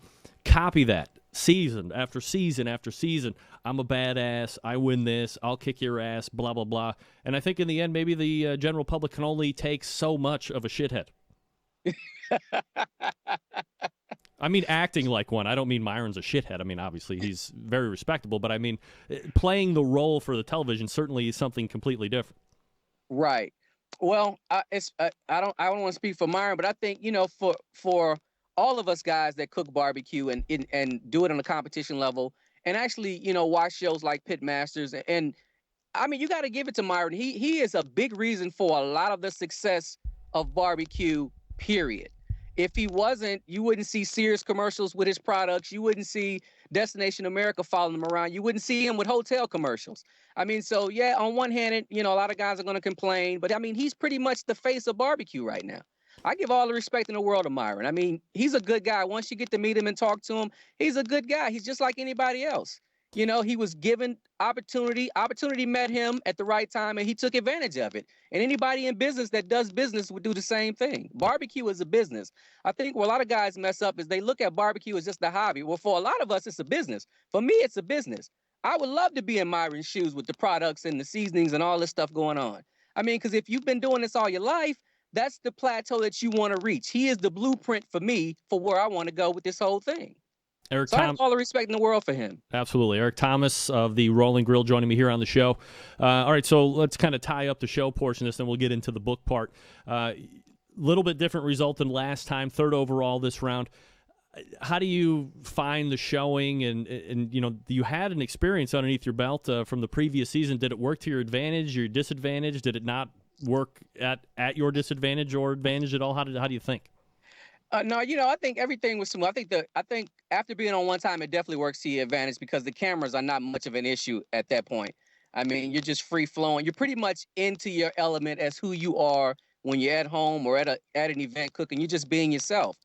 copy that season after season after season. I'm a badass, I win this, I'll kick your ass, blah, blah, blah. And I think in the end, maybe the general public can only take so much of a shithead. I mean, acting like one. I don't mean Myron's a shithead. I mean, obviously, he's very respectable. But I mean, playing the role for the television certainly is something completely different. Right. Well, I don't want to speak for Myron, but I think, for all of us guys that cook barbecue and do it on a competition level, and actually, watch shows like Pitmasters. And I mean, you got to give it to Myron. He is a big reason for a lot of the success of barbecue, period. If he wasn't, you wouldn't see Sears commercials with his products. You wouldn't see Destination America following him around. You wouldn't see him with hotel commercials. I mean, so yeah, on one hand, a lot of guys are going to complain, but I mean, he's pretty much the face of barbecue right now. I give all the respect in the world to Myron. I mean, he's a good guy. Once you get to meet him and talk to him, he's a good guy. He's just like anybody else. He was given opportunity. Opportunity met him at the right time, and he took advantage of it. And anybody in business that does business would do the same thing. Barbecue is a business. I think where a lot of guys mess up is they look at barbecue as just a hobby. Well, for a lot of us, it's a business. For me, it's a business. I would love to be in Myron's shoes with the products and the seasonings and all this stuff going on. I mean, because if you've been doing this all your life, that's the plateau that you want to reach. He is the blueprint for me for where I want to go with this whole thing. I have all the respect in the world for him. Absolutely. Eric Thomas of the Rolling Grill joining me here on the show. All right, so let's kind of tie up the show portion of this, then we'll get into the book part. Little bit different result than last time, 3rd overall this round. How do you find the showing? And you had an experience underneath your belt from the previous season. Did it work to your advantage, your disadvantage? Did it not work at your disadvantage or advantage at all? How do you think? No, I think everything was smooth. I think after being on one time, it definitely works to your advantage because the cameras are not much of an issue at that point. I mean, you're just free flowing. You're pretty much into your element as who you are when you're at home or at an event cooking. You're just being yourself.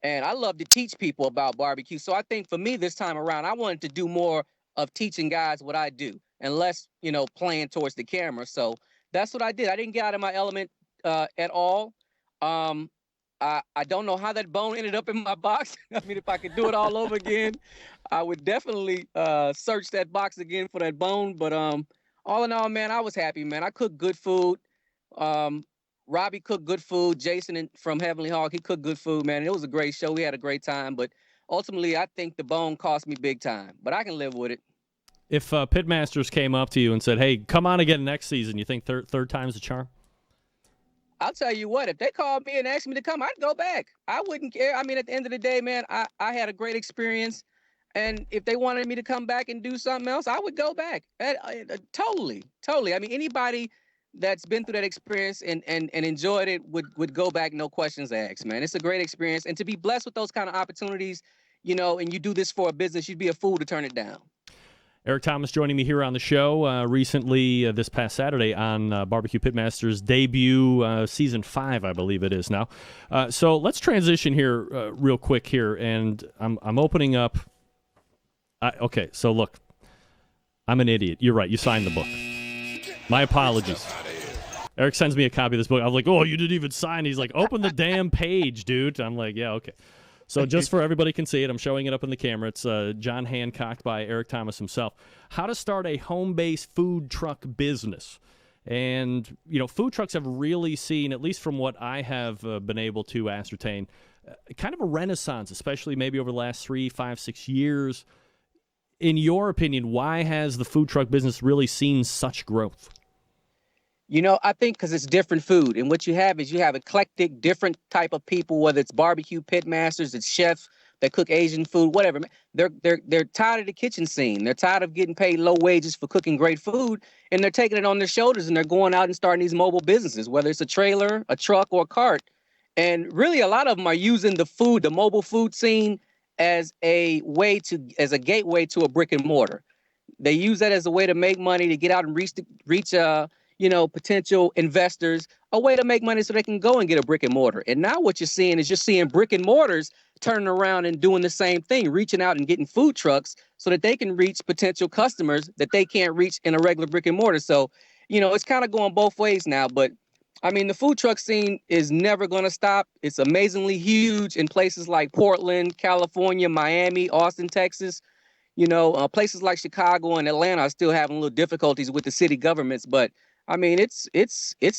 And I love to teach people about barbecue. So I think for me this time around, I wanted to do more of teaching guys what I do and less, playing towards the camera. So that's what I did. I didn't get out of my element at all. I don't know how that bone ended up in my box. I mean, if I could do it all over again, I would definitely search that box again for that bone. But all in all, man, I was happy, man. I cooked good food. Robbie cooked good food. Jason from Heavenly Hog, he cooked good food, man. It was a great show. We had a great time. But ultimately, I think the bone cost me big time. But I can live with it. If Pitmasters came up to you and said, "Hey, come on again next season," you think third time's the charm? I'll tell you what, if they called me and asked me to come, I'd go back. I wouldn't care. I mean, at the end of the day, man, I had a great experience. And if they wanted me to come back and do something else, I would go back. Totally. I mean, anybody that's been through that experience and enjoyed it would go back, no questions asked, man. It's a great experience. And to be blessed with those kind of opportunities, and you do this for a business, you'd be a fool to turn it down. Eric Thomas joining me here on the show recently this past Saturday on Barbecue Pitmasters debut, Season 5, I believe it is now. So let's transition here real quick here, and I'm opening up. Okay, so look, I'm an idiot. You're right. You signed the book. My apologies. Eric sends me a copy of this book. I'm like, oh, you didn't even sign. He's like, open the damn page, dude. I'm like, yeah, okay. So just for everybody can see it, I'm showing it up in the camera. It's John Hancock by Eric Thomas himself. How to start a home-based food truck business. And, food trucks have really seen, at least from what I have been able to ascertain, kind of a renaissance, especially maybe over the last 3, 5, 6 years. In your opinion, why has the food truck business really seen such growth? I think because it's different food. And what you have is eclectic, different type of people, whether it's barbecue pit masters, it's chefs that cook Asian food, whatever. They're tired of the kitchen scene. They're tired of getting paid low wages for cooking great food. And they're taking it on their shoulders and they're going out and starting these mobile businesses, whether it's a trailer, a truck, or a cart. And really, a lot of them are using the mobile food scene as a gateway to a brick and mortar. They use that as a way to make money, to get out and reach potential investors, a way to make money so they can go and get a brick and mortar. And now what you're seeing brick and mortars turning around and doing the same thing, reaching out and getting food trucks so that they can reach potential customers that they can't reach in a regular brick and mortar. So, it's kind of going both ways now. But I mean, the food truck scene is never going to stop. It's amazingly huge in places like Portland, California, Miami, Austin, Texas. Places like Chicago and Atlanta are still having little difficulties with the city governments. But I mean, it's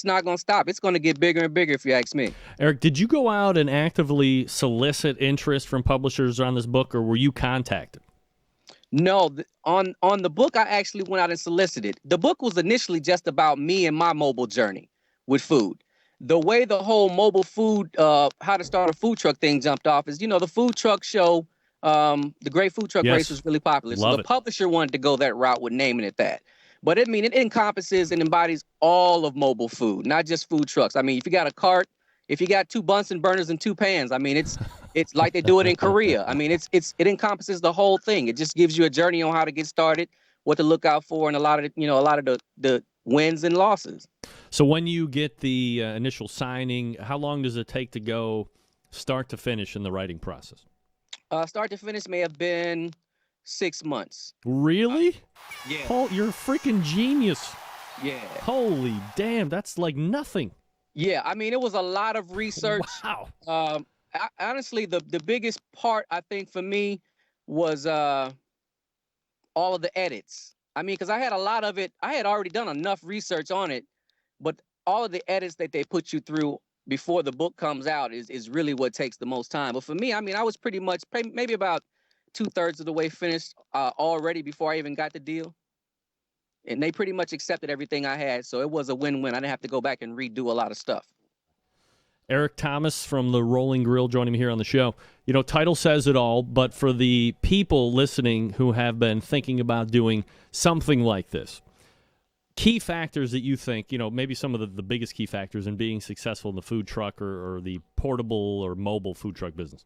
not going to stop. It's going to get bigger and bigger, if you ask me. Eric, did you go out and actively solicit interest from publishers on this book, or were you contacted? No, on the book, I actually went out and solicited. The book was initially just about me and my mobile journey with food. The way the whole mobile food, how to start a food truck thing jumped off is, the food truck show, the Great Food Truck Race was really popular. So the publisher wanted to go that route with naming it that. But it encompasses and embodies all of mobile food, not just food trucks. I mean, if you got a cart, if you got 2 Bunsen burners and 2 pans, I mean, it's like they do it in Korea. I mean, it encompasses the whole thing. It just gives you a journey on how to get started, what to look out for, and a lot of the wins and losses. So when you get the initial signing, how long does it take to go start to finish in the writing process? Start to finish may have been 6 months. Really? Yeah. You're a freaking genius. Yeah. Holy damn, that's like nothing. Yeah, I mean, it was a lot of research. Wow. Honestly, the biggest part, I think, for me was all of the edits. I mean, because I had a lot of it. I had already done enough research on it, but all of the edits that they put you through before the book comes out is really what takes the most time. But for me, I mean, I was pretty much maybe about 2/3 of the way finished already before I even got the deal. And they pretty much accepted everything I had. So it was a win-win. I didn't have to go back and redo a lot of stuff. Eric Thomas from the Rolling Grill joining me here on the show. Title says it all, but for the people listening who have been thinking about doing something like this, key factors that you think, maybe some of the biggest key factors in being successful in the food truck or the portable or mobile food truck business.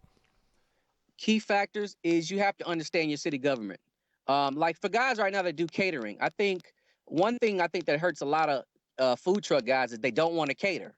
Key factors is you have to understand your city government. Like for guys right now that do catering, I think one thing I think that hurts a lot of food truck guys is they don't want to cater.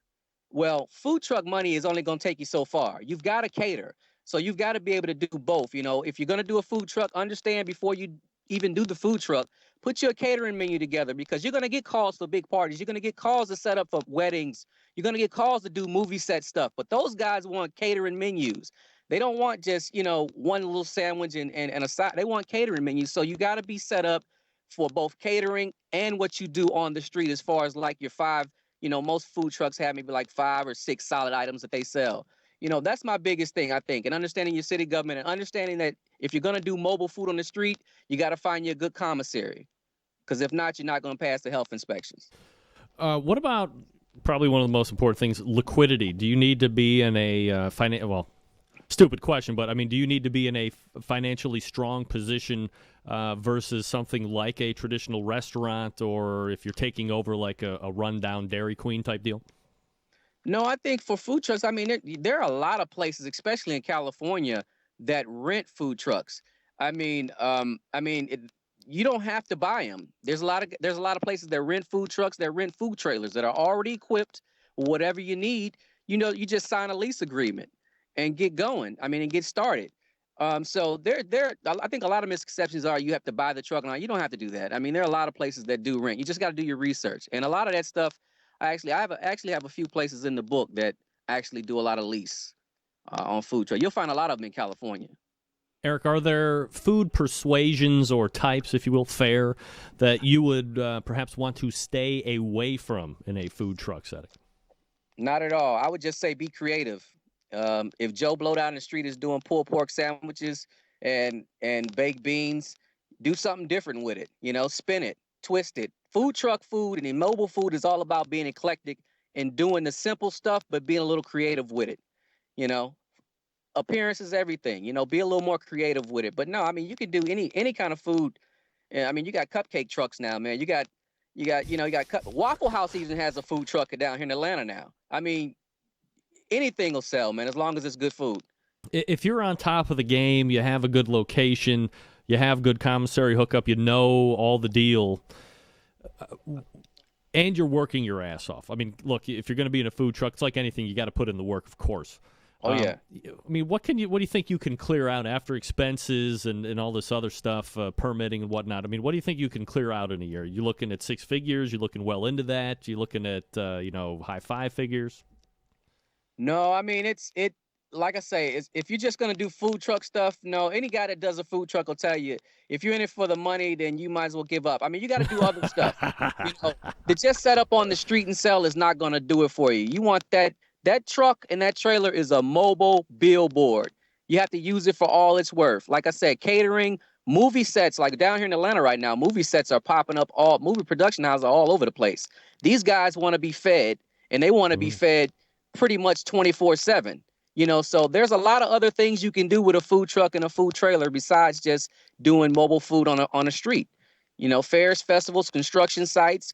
Well, food truck money is only going to take you so far. You've got to cater. So you've got to be able to do both. You know, if you're going to do a food truck, understand before you even do the food truck, put your catering menu together, because you're going to get calls for big parties. You're going to get calls to set up for weddings. You're going to get calls to do movie set stuff. But those guys want catering menus. They don't want just, you know, one little sandwich and a side. They want catering menus. So you got to be set up for both catering and what you do on the street, as far as like your five, you know, most food trucks have maybe like 5 or 6 solid items that they sell. You know, that's my biggest thing, I think. And understanding your city government, and understanding that if you're going to do mobile food on the street, you got to find you a good commissary. Because if not, you're not going to pass the health inspections. What about probably one of the most important things, liquidity? Do you need to be in a stupid question, but I mean, do you need to be in a financially strong position versus something like a traditional restaurant, or if you're taking over like a rundown Dairy Queen type deal? No, I think for food trucks, I mean, there are a lot of places, especially in California, that rent food trucks. I mean, you don't have to buy them. There's a lot of places that rent food trucks, that rent food trailers that are already equipped with whatever you need. You know, you just sign a lease agreement and get going. I mean, and get started. So I think a lot of misconceptions are you have to buy the truck. Now, you don't have to do that. I mean, there are a lot of places that do rent. You just got to do your research. And a lot of that stuff, I actually have a few places in the book that actually do a lot of lease on food truck. You'll find a lot of them in California. Eric, are there food persuasions or types, if you will, fare that you would perhaps want to stay away from in a food truck setting? Not at all. I would just say be creative. If Joe Blow down the street is doing pulled pork sandwiches and baked beans, do something different with it. You know, spin it, twist it. Food truck food and mobile food is all about being eclectic and doing the simple stuff, but being a little creative with it. You know, appearance is everything. You know, be a little more creative with it. But no, I mean, you can do any kind of food. I mean, you got cupcake trucks now, man. You got Waffle House even has a food truck down here in Atlanta now. I mean, anything will sell, man, as long as it's good food. If you're on top of the game, you have a good location, you have good commissary hookup, you know all the deal, and you're working your ass off. I mean, look, if you're going to be in a food truck, it's like anything, you got to put in the work, of course. Oh, yeah. I mean, what do you think you can clear out after expenses and all this other stuff, permitting and whatnot? I mean, what do you think you can clear out in a year? You looking at 6 figures? You looking well into that? You looking at high 5 figures? No, I mean, like I say, if you're just gonna do food truck stuff, no, any guy that does a food truck will tell you, if you're in it for the money, then you might as well give up. I mean, you got to do other stuff. You know, to just set up on the street and sell is not gonna do it for you. You want that truck and that trailer is a mobile billboard. You have to use it for all it's worth. Like I said, catering, movie sets, like down here in Atlanta right now, movie sets are popping up. All movie production houses are all over the place. These guys want to be fed, and they want to be fed pretty much 24/7. You know, so there's a lot of other things you can do with a food truck and a food trailer besides just doing mobile food on a street. You know, fairs, festivals, construction sites,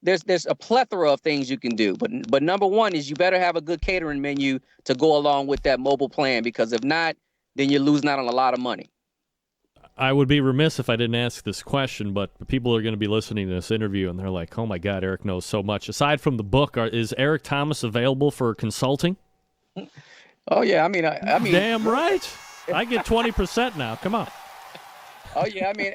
there's a plethora of things you can do. But number one is you better have a good catering menu to go along with that mobile plan, because if not, then you're losing out on a lot of money. I would be remiss if I didn't ask this question, but people are going to be listening to this interview and they're like, oh my God, Eric knows so much. Aside from the book, is Eric Thomas available for consulting? Oh yeah, I mean, damn right. I get 20% now. Come on. Oh yeah, I mean,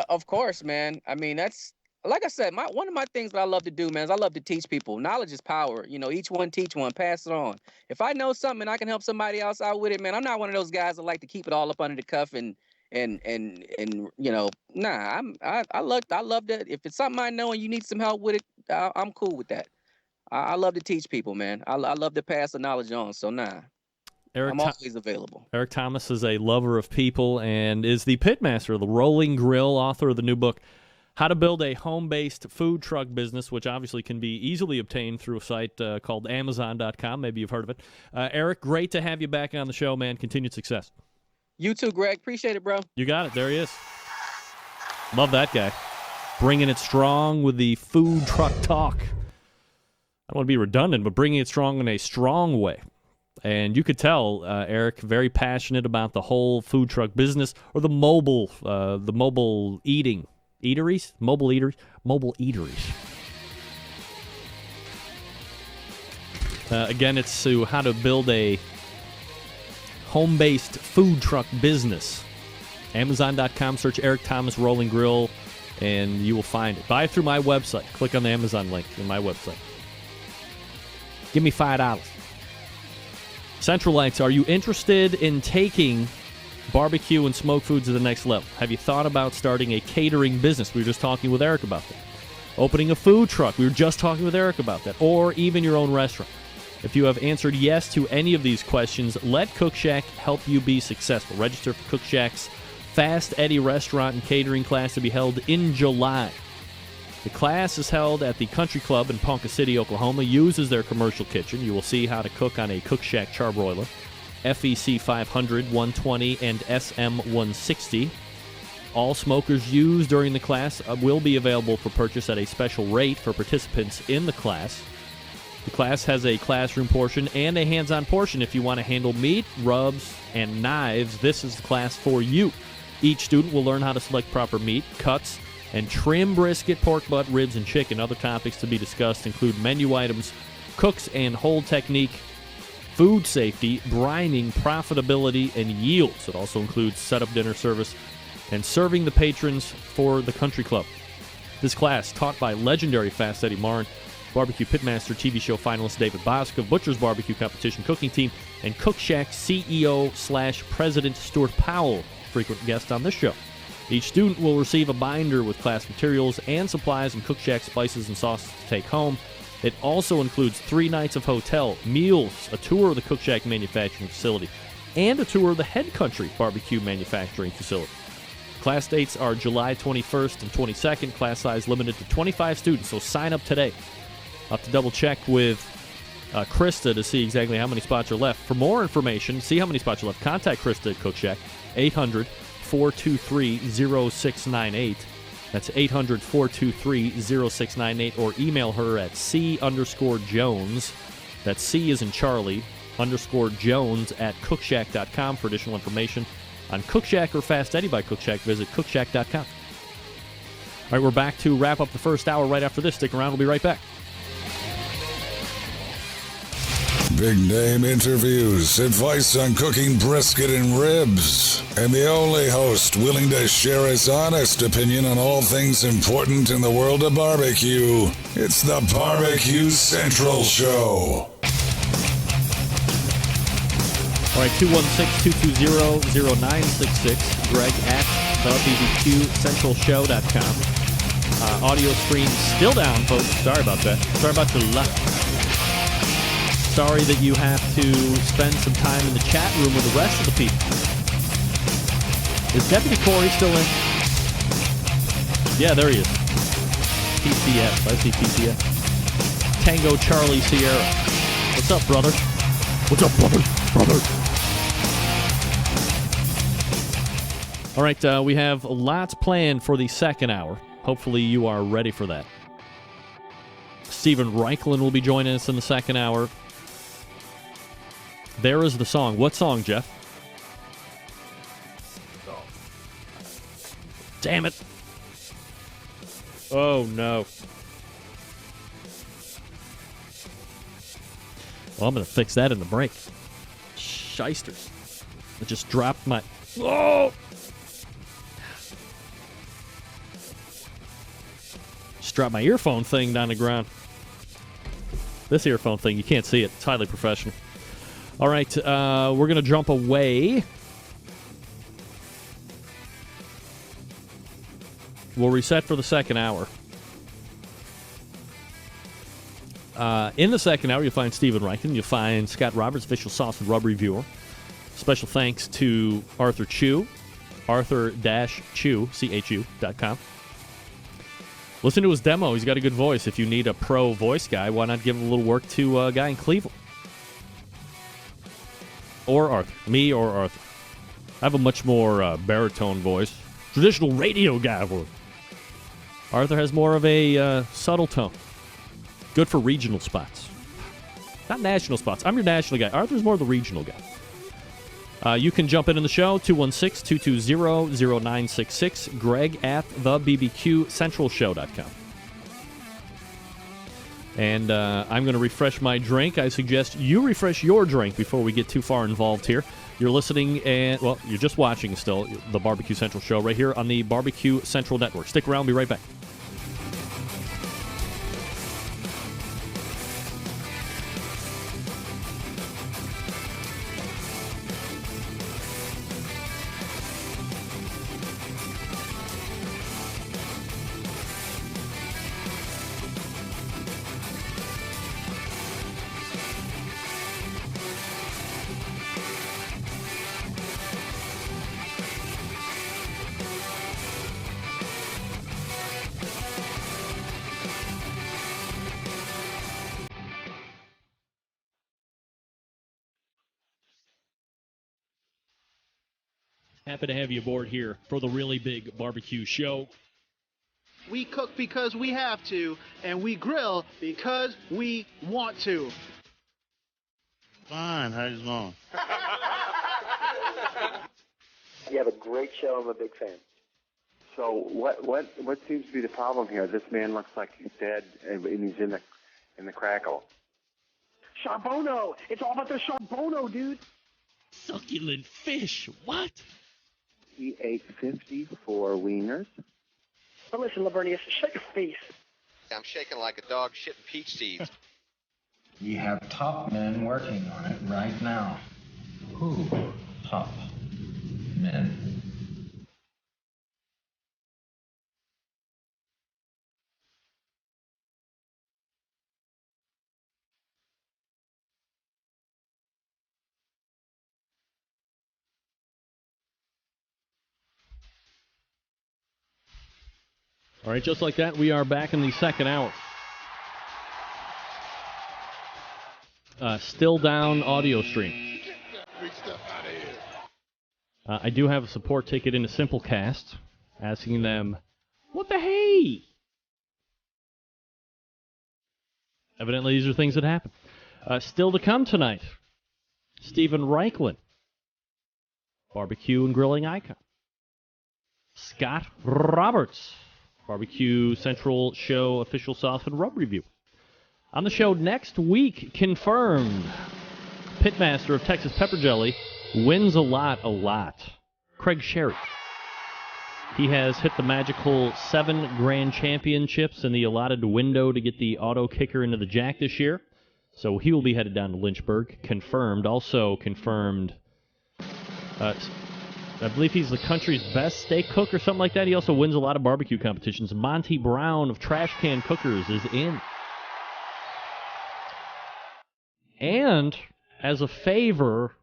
of course, man. I mean, that's like I said. One of my things that I love to do, man, is I love to teach people. Knowledge is power. You know, each one teach one, pass it on. If I know something and I can help somebody else out with it, man, I'm not one of those guys that like to keep it all up under the cuff and you know, nah. I love that. If it's something I know and you need some help with it, I'm cool with that. I love to teach people, man. I love to pass the knowledge on. So, nah, I'm always available. Eric Thomas is a lover of people and is the pitmaster of the Rolling Grill, author of the new book, How to Build a Home-Based Food Truck Business, which obviously can be easily obtained through a site called Amazon.com. Maybe you've heard of it. Eric, great to have you back on the show, man. Continued success. You too, Greg. Appreciate it, bro. You got it. There he is. Love that guy. Bringing it strong with the food truck talk. I don't want to be redundant, but bringing it strong in a strong way. And you could tell, Eric, very passionate about the whole food truck business, or the mobile eating Eateries? Mobile eateries? Mobile eateries. Again, it's to how to build a home-based food truck business. Amazon.com, search Eric Thomas Rolling Grill, and you will find it. Buy it through my website. Click on the Amazon link in my website. Give me $5. Centralites, are you interested in taking barbecue and smoke foods to the next level? Have you thought about starting a catering business? We were just talking with Eric about that. Opening a food truck. We were just talking with Eric about that. Or even your own restaurant. If you have answered yes to any of these questions, let Cook Shack help you be successful. Register for Cook Shack's Fast Eddie restaurant and catering class to be held in July. The class is held at the Country Club in Ponca City, Oklahoma. Uses their commercial kitchen. You will see how to cook on a Cook Shack charbroiler, FEC 500, 120, and SM 160. All smokers used during the class will be available for purchase at a special rate for participants in the class. The class has a classroom portion and a hands-on portion. If you want to handle meat, rubs, and knives, this is the class for you. Each student will learn how to select proper meat, cuts, and trim brisket, pork butt, ribs, and chicken. Other topics to be discussed include menu items, cooks and hold technique, food safety, brining, profitability, and yields. It also includes setup dinner service and serving the patrons for the Country Club. This class, taught by legendary Fast Eddie Martin, Barbecue Pitmaster TV show finalist David Bosca, Butcher's Barbecue Competition Cooking Team, and Cook Shack CEO/President Stuart Powell, frequent guest on this show. Each student will receive a binder with class materials and supplies and Cook Shack spices and sauces to take home. It also includes 3 nights of hotel, meals, a tour of the Cook Shack manufacturing facility, and a tour of the Head Country Barbecue manufacturing facility. Class dates are July 21st and 22nd. Class size limited to 25 students, so sign up today. I'll have to double check with Krista to see exactly how many spots are left. For more information, see how many spots are left, contact Krista at Cook Shack, 800-423-0698. That's 800-423-0698, or email her at C_Jones. That's C as in Charlie, _Jones at cookshack.com for additional information on Cook Shack or Fast Eddie by Cook Shack. Visit cookshack.com. All right, we're back to wrap up the first hour right after this. Stick around. We'll be right back. Big name interviews, advice on cooking brisket and ribs, and the only host willing to share his honest opinion on all things important in the world of barbecue. It's the Barbecue Central Show. All right, 216-220-0966. Greg at thebbqcentralshow.com. Audio stream still down, folks. Sorry about that. Sorry about your luck. Sorry that you have to spend some time in the chat room with the rest of the people. Is Deputy Corey still in? Yeah, there he is. PCF. I see PCF. Tango Charlie Sierra. What's up, brother? What's up, brother? All right, we have lots planned for the second hour. Hopefully you are ready for that. Stephen Reichlin will be joining us in the second hour. There is the song. What song, Jeff? Damn it. Oh, no. Well, I'm going to fix that in the break. Shysters. I just dropped my... Oh! Just dropped my earphone thing down the ground. This earphone thing, you can't see it. It's highly professional. All right, we're going to jump away. We'll reset for the second hour. In the second hour, you'll find Stephen Reichlin. You'll find Scott Roberts, official sauce and rub reviewer. Special thanks to Arthur Chu, arthur-chu.com. Listen to his demo. He's got a good voice. If you need a pro voice guy, why not give a little work to a guy in Cleveland? Or Arthur. Me or Arthur. I have a much more baritone voice. Traditional radio guy voice. Arthur has more of a subtle tone. Good for regional spots. Not national spots. I'm your national guy. Arthur's more the regional guy. You can jump in the show, 216-220-0966, Greg at thebbqcentralshow.com. And I'm going to refresh my drink. I suggest you refresh your drink before we get too far involved here. You're listening, and well, you're just watching still, the Barbecue Central Show right here on the Barbecue Central Network. Stick around, be right back. Happy to have you aboard here for the Really Big Barbecue Show. We cook because we have to, and we grill because we want to. Fine, how's it going? You have a great show. I'm a big fan. So what seems to be the problem here? This man looks like he's dead, and he's in the crackle. Charbono! It's all about the charbono, dude. Succulent fish. What? He ate 54 wieners. But listen, Lavernius, shut your face. I'm shaking like a dog shitting peach seeds. We have top men working on it right now. Who? Top men. All right, just like that, we are back in the second hour. Still down audio stream. I do have a support ticket into Simplecast, asking them, what the hey? Evidently, these are things that happen. Still to come tonight, Stephen Reichlin, barbecue and grilling icon. Scott Roberts, Barbecue Central Show official sauce and rub review. On the show next week, confirmed, pitmaster of Texas Pepper Jelly wins a lot. Craig Sherry. He has hit the magical 7 grand championships in the allotted window to get the auto kicker into the jack this year. So he will be headed down to Lynchburg. Confirmed. Also confirmed, I believe he's the country's best steak cook or something like that. He also wins a lot of barbecue competitions. Monty Brown of Trash Can Cookers is in. And as a favor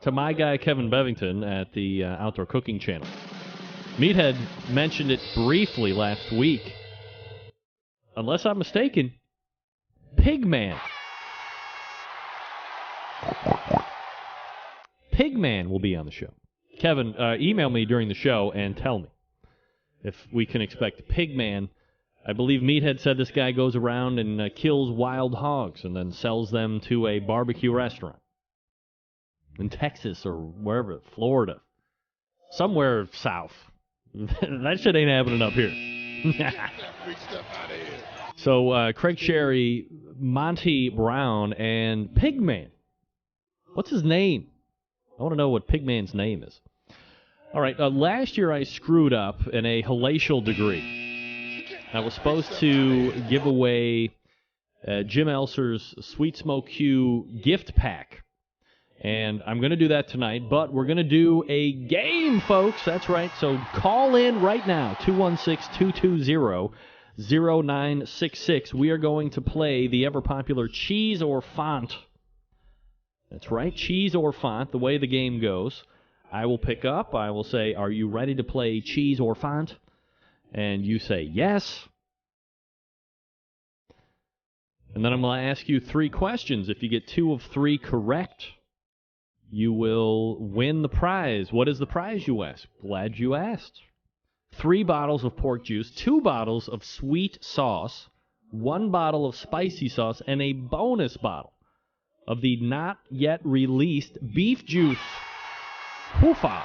to my guy Kevin Bevington at the Outdoor Cooking Channel, Meathead mentioned it briefly last week. Unless I'm mistaken, Pigman. Pigman will be on the show. Kevin, email me during the show and tell me if we can expect Pigman. I believe Meathead said this guy goes around and kills wild hogs and then sells them to a barbecue restaurant in Texas or wherever, Florida, somewhere south. That shit ain't happening up here. So Craig Sherry, Monty Brown, and Pigman. What's his name? I want to know what Pigman's name is. All right, last year I screwed up in a hellacial degree. I was supposed to give away Jim Elser's Sweet Smoke Q gift pack. And I'm going to do that tonight, but we're going to do a game, folks. That's right. So call in right now, 216-220-0966. We are going to play the ever-popular Cheese or Font. That's right, Cheese or Font, the way the game goes. I will pick up. I will say, are you ready to play Cheese or Font? And you say yes. And then I'm going to ask you 3 questions. If you get 2 of 3 correct, you will win the prize. What is the prize, you ask? Glad you asked. 3 bottles of pork juice, 2 bottles of sweet sauce, 1 bottle of spicy sauce, and a bonus bottle of the not yet released beef juice. Hoofa.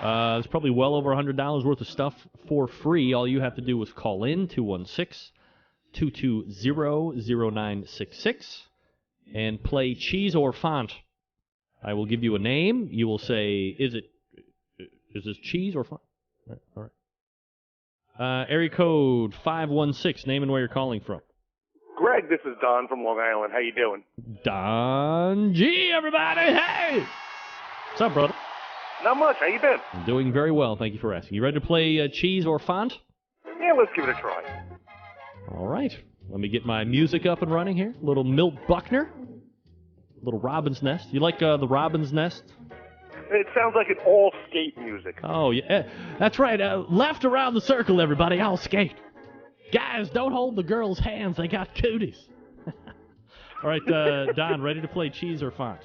There's probably well over $100 worth of stuff for free. All you have to do is call in 216-220-0966 and play Cheese or Font. I will give you a name. You will say, is this cheese or font? All right. Area code 516, name and where you're calling from. Greg, this is Don from Long Island. How you doing? Don G, everybody. Hey! What's up, brother? Not much. How you been? I'm doing very well. Thank you for asking. You ready to play Cheese or Font? Yeah, let's give it a try. All right. Let me get my music up and running here. A little Milt Buckner. A little Robin's Nest. You like the Robin's Nest? It sounds like an all-skate music. Oh, yeah. That's right. Left around the circle, everybody. I'll skate. Guys, don't hold the girls' hands. They got cooties. All right, Don, ready to play Cheese or Font?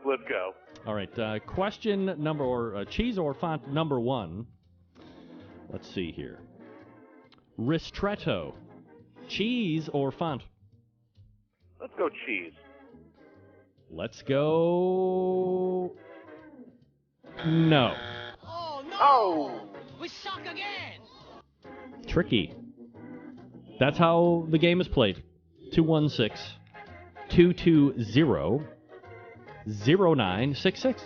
Let's go. All right, question number, or cheese or font number 1. Let's see here. Ristretto. Cheese or font? Let's go cheese. Let's go... No. Oh, no! Oh. We suck again! Tricky. That's how the game is played. 216-220-0966.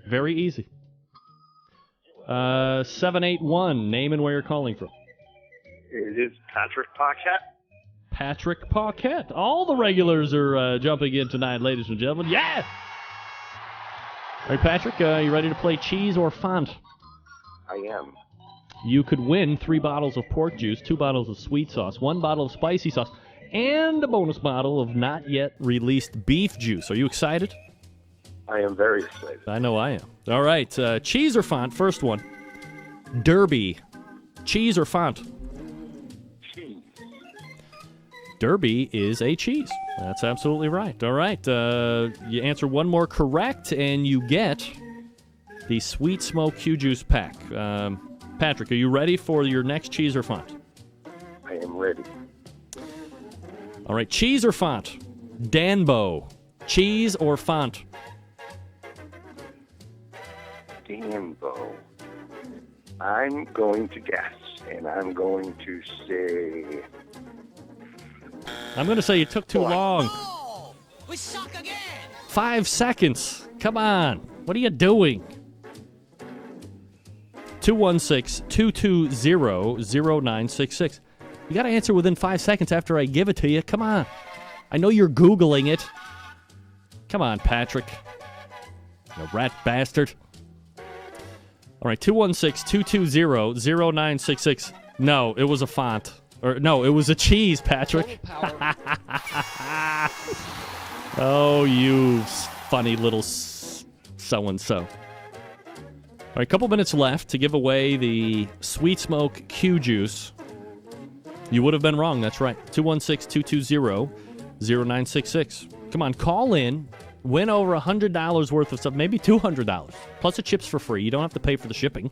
Very easy. 781, name and where you're calling from. It is Patrick Paquette. Patrick Paquette. All the regulars are jumping in tonight, ladies and gentlemen. Yeah! All right, Patrick, you ready to play cheese or font? I am. You could win 3 bottles of pork juice, 2 bottles of sweet sauce, 1 bottle of spicy sauce, and a bonus bottle of not yet released beef juice. Are you excited? I am very excited. I know I am. All right, cheese or font, first one. Derby. Cheese or font? Cheese. Derby is a cheese. That's absolutely right. All right, you answer one more correct, and you get the Sweet Smoke Q-Juice pack. Patrick, are you ready for your next cheese or font? I am ready. All right, cheese or font? Danbo. Cheese or font? Danbo. I'm going to guess, and I'm going to say... I'm going to say you took too long. No! We suck again! 5 seconds. Come on. What are you doing? 216-220-0966. You got to answer within 5 seconds after I give it to you. Come on. I know you're Googling it. Come on, Patrick. You rat bastard. All right, 216-220-0966. No, it was a font. Or no, it was a cheese, Patrick. Oh, you funny little so-and-so. All right, a couple minutes left to give away the Sweet Smoke Q-Juice. You would have been wrong. That's right. 216-220-0966. Come on, call in. Win over $100 worth of stuff, maybe $200. Plus the chips for free. You don't have to pay for the shipping.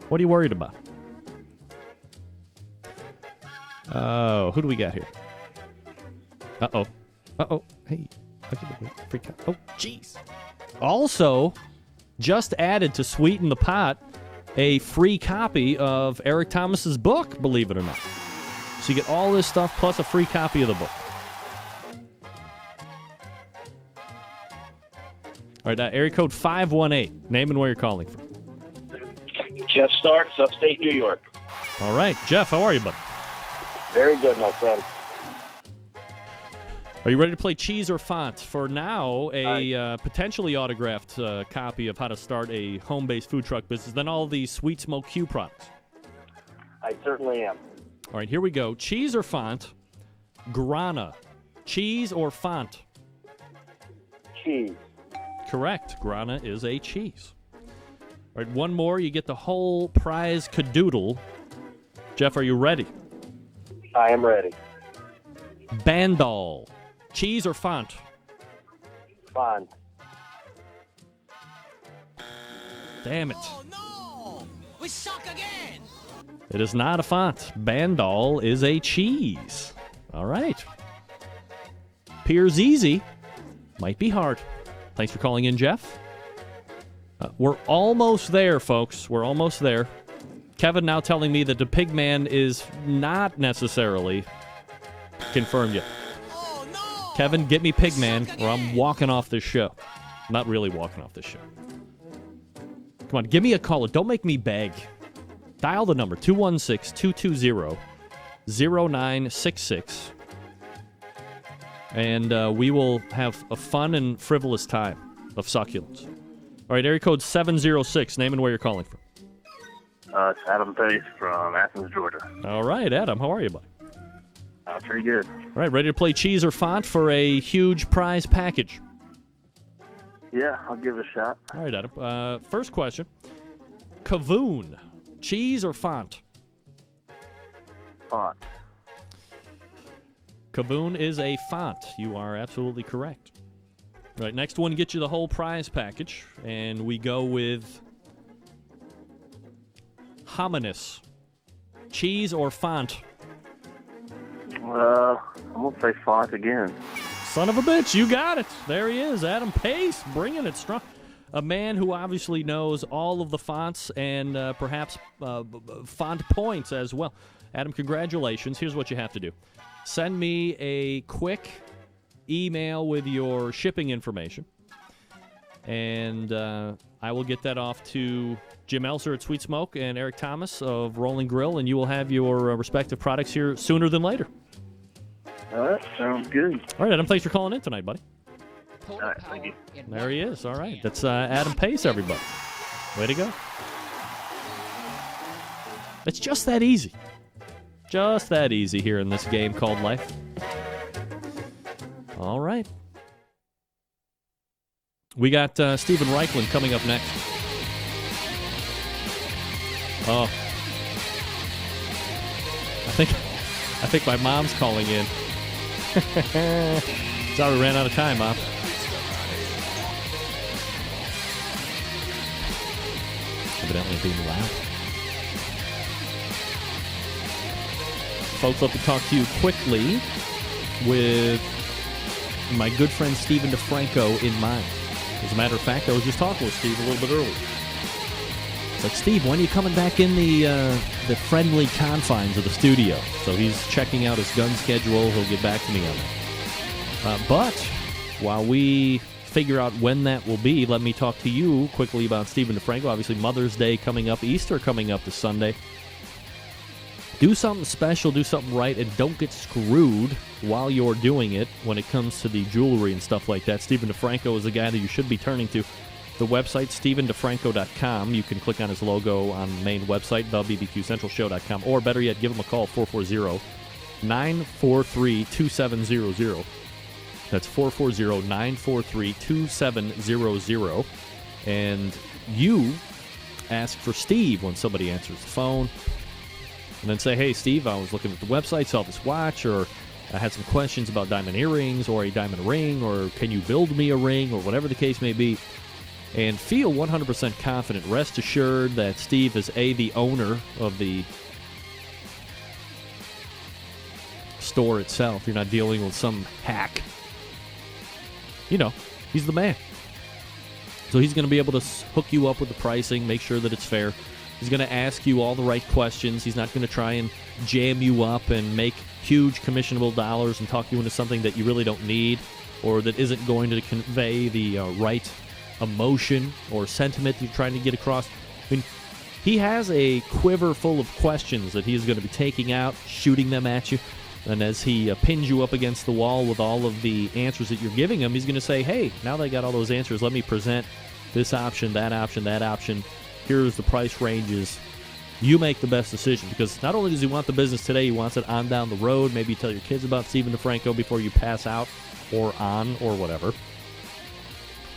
What are you worried about? Oh, who do we got here? Uh-oh. Uh-oh. Hey. Freak out. Oh, jeez. Also, just added to sweeten the pot, a free copy of Eric Thomas's book, believe it or not. So you get all this stuff plus a free copy of the book. All right, area code 518. Name and where you're calling from. Jeff Starks, upstate New York. All right, Jeff, how are you, bud? Very good, my friend. Are you ready to play cheese or font? For now, a potentially autographed copy of how to start a home-based food truck business, then all the Sweet Smoke Q products. I certainly am. All right, here we go. Cheese or font? Grana. Cheese or font? Cheese. Correct. Grana is a cheese. All right, one more. You get the whole prize cadoodle. Jeff, are you ready? I am ready. Bandol. Cheese or font? Font. Damn it. Oh, no! We suck again! It is not a font. Bandol is a cheese. All right. Appears easy. Might be hard. Thanks for calling in, Jeff. We're almost there, folks. We're almost there. Kevin now telling me that the Pigman is not necessarily confirmed yet. Oh, no! Kevin, get me Pigman, or I'm walking off this show. I'm not really walking off this show. Come on, give me a caller. Don't make me beg. Dial the number, 216-220-0966. And we will have a fun and frivolous time of succulents. All right, area code 706. Name and where you're calling from. It's Adam Pace from Athens, Georgia. All right, Adam. How are you, buddy? Pretty good. All right, ready to play cheese or font for a huge prize package? Yeah, I'll give it a shot. All right, Adam. First question. Kavoon, cheese or font? Font. Kavoon is a font. You are absolutely correct. All right, next one gets you the whole prize package, and we go with hominis, cheese or font? I'm going to say font again. Son of a bitch, you got it. There he is, Adam Pace, bringing it strong. A man who obviously knows all of the fonts and perhaps font points as well. Adam, congratulations. Here's what you have to do. Send me a quick email with your shipping information, and I will get that off to Jim Elser at Sweet Smoke and Eric Thomas of Rolling Grill, and you will have your respective products here sooner than later. All right, sounds good. All right, Adam, thanks for calling in tonight, buddy. All right, thank you. There he is. All right, that's Adam Pace, everybody. Way to go. It's just that easy. Just that easy here in this game called life. All right. We got Steven Reichland coming up next. Oh. I think my mom's calling in. Sorry, we ran out of time, Mom. Evidently being loud. Folks, let me talk to you quickly with my good friend Stephen DeFranco in mind. As a matter of fact, I was just talking with Steve a little bit earlier. It's like, Steve, when are you coming back in the friendly confines of the studio? So he's checking out his gun schedule. He'll get back to me on that. But while we figure out when that will be, let me talk to you quickly about Stephen DeFranco. Obviously, Mother's Day coming up, Easter coming up this Sunday. Do something special, do something right, and don't get screwed while you're doing it when it comes to the jewelry and stuff like that. Stephen DeFranco is the guy that you should be turning to. The website, StephenDeFranco.com. You can click on his logo on the main website, thebbqcentralshow.com, or better yet, give him a call, 440-943-2700. That's 440-943-2700. And you ask for Steve when somebody answers the phone. And then say, hey, Steve, I was looking at the website, saw this watch, or I had some questions about diamond earrings or a diamond ring, or can you build me a ring, or whatever the case may be. And feel 100% confident. Rest assured that Steve is, A, the owner of the store itself. You're not dealing with some hack. You know, he's the man. So he's going to be able to hook you up with the pricing, make sure that it's fair. He's going to ask you all the right questions. He's not going to try and jam you up and make huge commissionable dollars and talk you into something that you really don't need or that isn't going to convey the right emotion or sentiment you're trying to get across. I mean, he has a quiver full of questions that he's going to be taking out, shooting them at you. And as he pins you up against the wall with all of the answers that you're giving him, he's going to say, hey, now that I got all those answers, let me present this option, that option, that option. Here's the price ranges. You make the best decision, because not only does he want the business today, he wants it on down the road. Maybe you tell your kids about Stephen DeFranco before you pass out or on or whatever.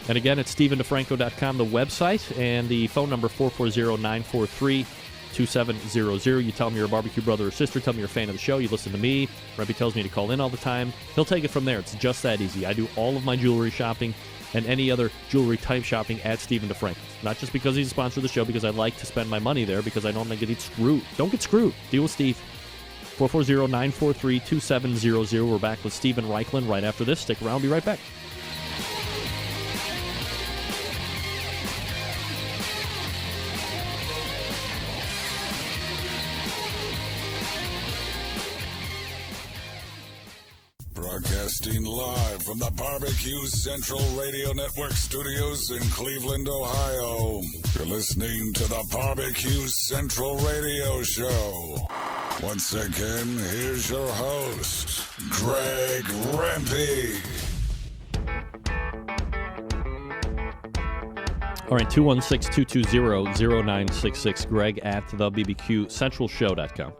And again, it's StephenDeFranco.com, the website, and the phone number 440-943-2700. You tell him you're a barbecue brother or sister. Tell him you're a fan of the show. You listen to me. Rebby tells me to call in all the time. He'll take it from there. It's just that easy. I do all of my jewelry shopping and any other jewelry type shopping at Stephen DeFranco. Not just because he's a sponsor of the show, because I like to spend my money there, because I don't want to get screwed. Don't get screwed. Deal with Steve. 440-943-2700. We're back with Steven Raichlen right after this. Stick around. Be right back. Broadcasting live from the Barbecue Central Radio Network studios in Cleveland, Ohio. You're listening to the Barbecue Central Radio Show. Once again, here's your host, Greg Rempe. All right, 216-220-0966, Greg at thebbqcentralshow.com.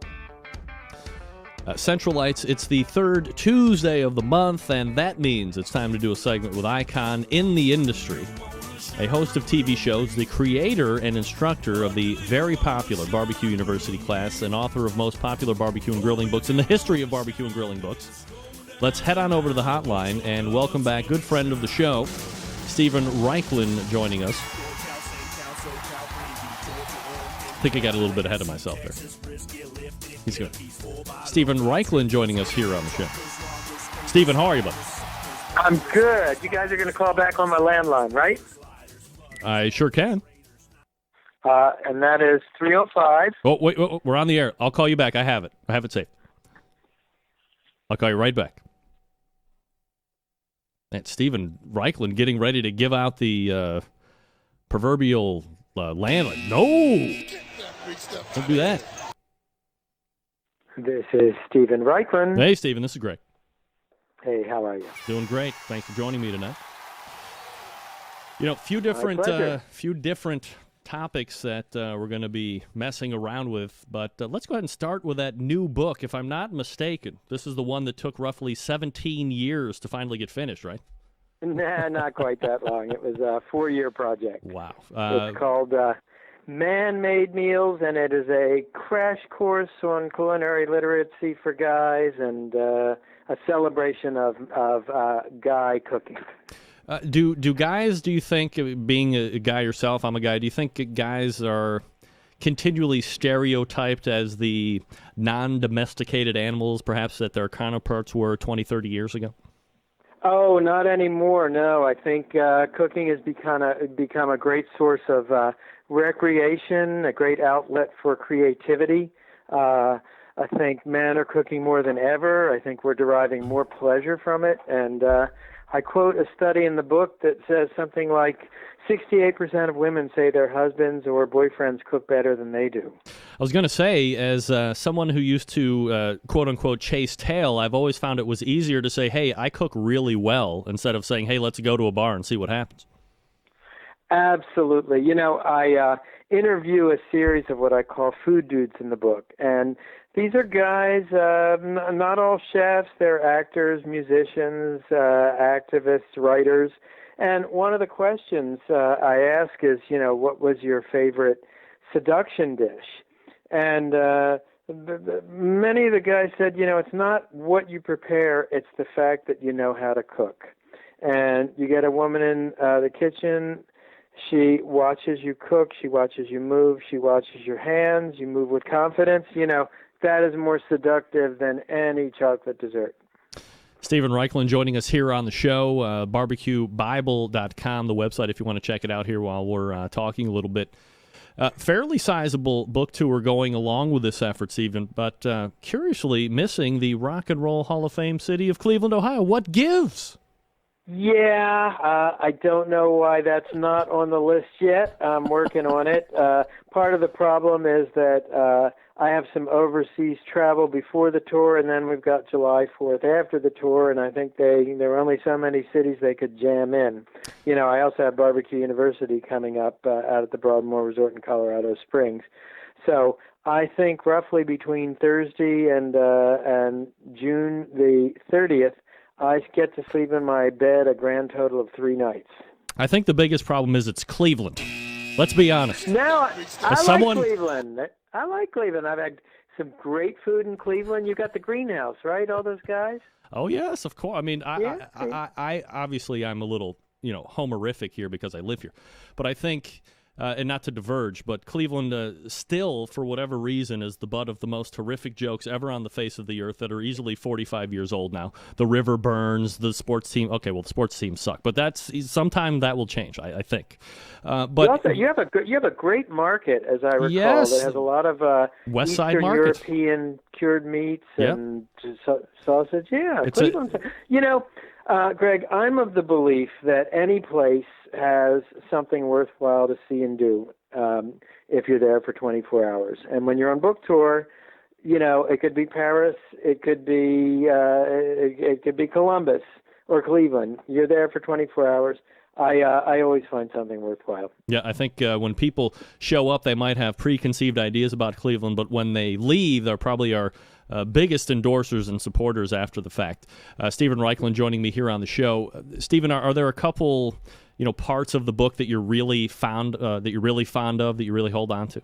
Centralites, it's the third Tuesday of the month, and that means it's time to do a segment with Icon in the industry, a host of TV shows, the creator and instructor of the very popular Barbecue University class, and author of most popular barbecue and grilling books in the history of barbecue and grilling books. Let's head on over to the hotline and welcome back good friend of the show, Steven Raichlen, joining us. I think I got a little bit ahead of myself there. He's good. Steven Raichlen joining us here on the show. Steven, how are you, buddy? I'm good. You guys are going to call back on my landline, right? I sure can. And that is 305. Oh, wait, we're on the air. I'll call you back. I have it. I have it saved. I'll call you right back. That's Steven Raichlen getting ready to give out the proverbial landline. No! Don't do that. This is Steven Raichlen. Hey, Steven, this is Greg. Hey, how are you? Doing great. Thanks for joining me tonight. You know, few different topics that we're going to be messing around with, but let's go ahead and start with that new book. If I'm not mistaken, this is the one that took roughly 17 years to finally get finished, right? Nah, not quite that long. It was a 4-year project. Wow. It's called Man-Made Meals, and it is a crash course on culinary literacy for guys and a celebration of guy cooking. Do guys, do you think, being a guy yourself, I'm a guy, do you think guys are continually stereotyped as the non-domesticated animals, perhaps, that their counterparts were 20, 30 years ago? Oh, not anymore, no. I think cooking has become a great source of recreation, a great outlet for creativity. I think men are cooking more than ever. I think we're deriving more pleasure from it. And I quote a study in the book that says something like 68% of women say their husbands or boyfriends cook better than they do. I was going to say, as someone who used to, quote-unquote, chase tail, I've always found it was easier to say, hey, I cook really well, instead of saying, hey, let's go to a bar and see what happens. Absolutely. You know, I interview a series of what I call food dudes in the book, and these are guys, not all chefs, they're actors, musicians, activists, writers. And one of the questions I ask is, you know, what was your favorite seduction dish? And many of the guys said, you know, it's not what you prepare, it's the fact that you know how to cook. And you get a woman in the kitchen, she watches you cook, she watches you move, she watches your hands, you move with confidence. You know, that is more seductive than any chocolate dessert. Steven Raichlen joining us here on the show, barbecuebible.com, the website if you want to check it out here while we're talking a little bit. Fairly sizable book tour going along with this effort, Steven, but curiously missing the Rock and Roll Hall of Fame city of Cleveland, Ohio. What gives? Yeah, I don't know why that's not on the list yet. I'm working on it. Part of the problem is that I have some overseas travel before the tour, and then we've got July 4th after the tour, and I think there are only so many cities they could jam in. You know, I also have Barbecue University coming up out at the Broadmoor Resort in Colorado Springs. So I think roughly between Thursday and June the 30th, I get to sleep in my bed a grand total of 3 nights. I think the biggest problem is it's Cleveland. Let's be honest. Now, I like Cleveland. I like Cleveland. I've had some great food in Cleveland. You got the greenhouse, right? All those guys? Oh, yes, of course. I mean, I obviously I'm a little, homerific here because I live here. But I think and not to diverge, but Cleveland still, for whatever reason, is the butt of the most horrific jokes ever on the face of the earth that are easily 45 years old now. The river burns, the sports team. Okay, well, the sports teams suck, but sometime that will change, I think. But you have a great market, as I recall, yes, that has a lot of West Side Eastern market. European cured meats Yep. and sausage. Yeah, It's Cleveland's. Greg, I'm of the belief that any place has something worthwhile to see and do if you're there for 24 hours. And when you're on book tour, it could be Paris, it could be Columbus or Cleveland. You're there for 24 hours. I always find something worthwhile. Yeah, I think when people show up, they might have preconceived ideas about Cleveland, but when they leave, they're probably our biggest endorsers and supporters after the fact. Steven Raichlen joining me here on the show. Steven, are there a couple, parts of the book that you're really fond of, that you really hold on to?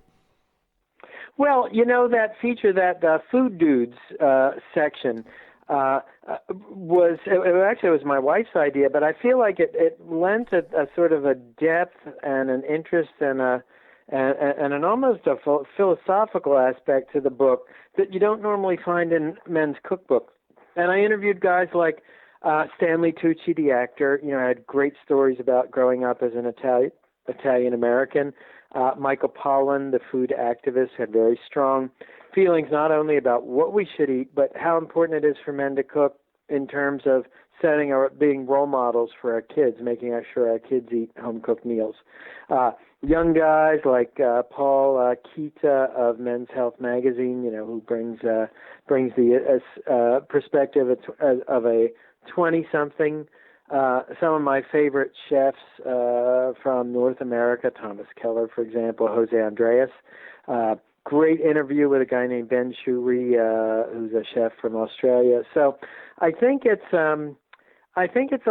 Well, that feature, that Food Dudes section, was my wife's idea, but I feel like it lent a sort of a depth and an interest and an almost a philosophical aspect to the book that you don't normally find in men's cookbooks. And I interviewed guys like Stanley Tucci, the actor. I had great stories about growing up as an Italian American. Michael Pollan, the food activist, had very strong feelings not only about what we should eat, but how important it is for men to cook in terms of being role models for our kids, making sure our kids eat home-cooked meals. Young guys like Paul Kita of Men's Health magazine, who brings the perspective of a 20-something. Some of my favorite chefs from North America, Thomas Keller, for example, Jose Andreas. Great interview with a guy named Ben Shuri, who's a chef from Australia. So I think it's a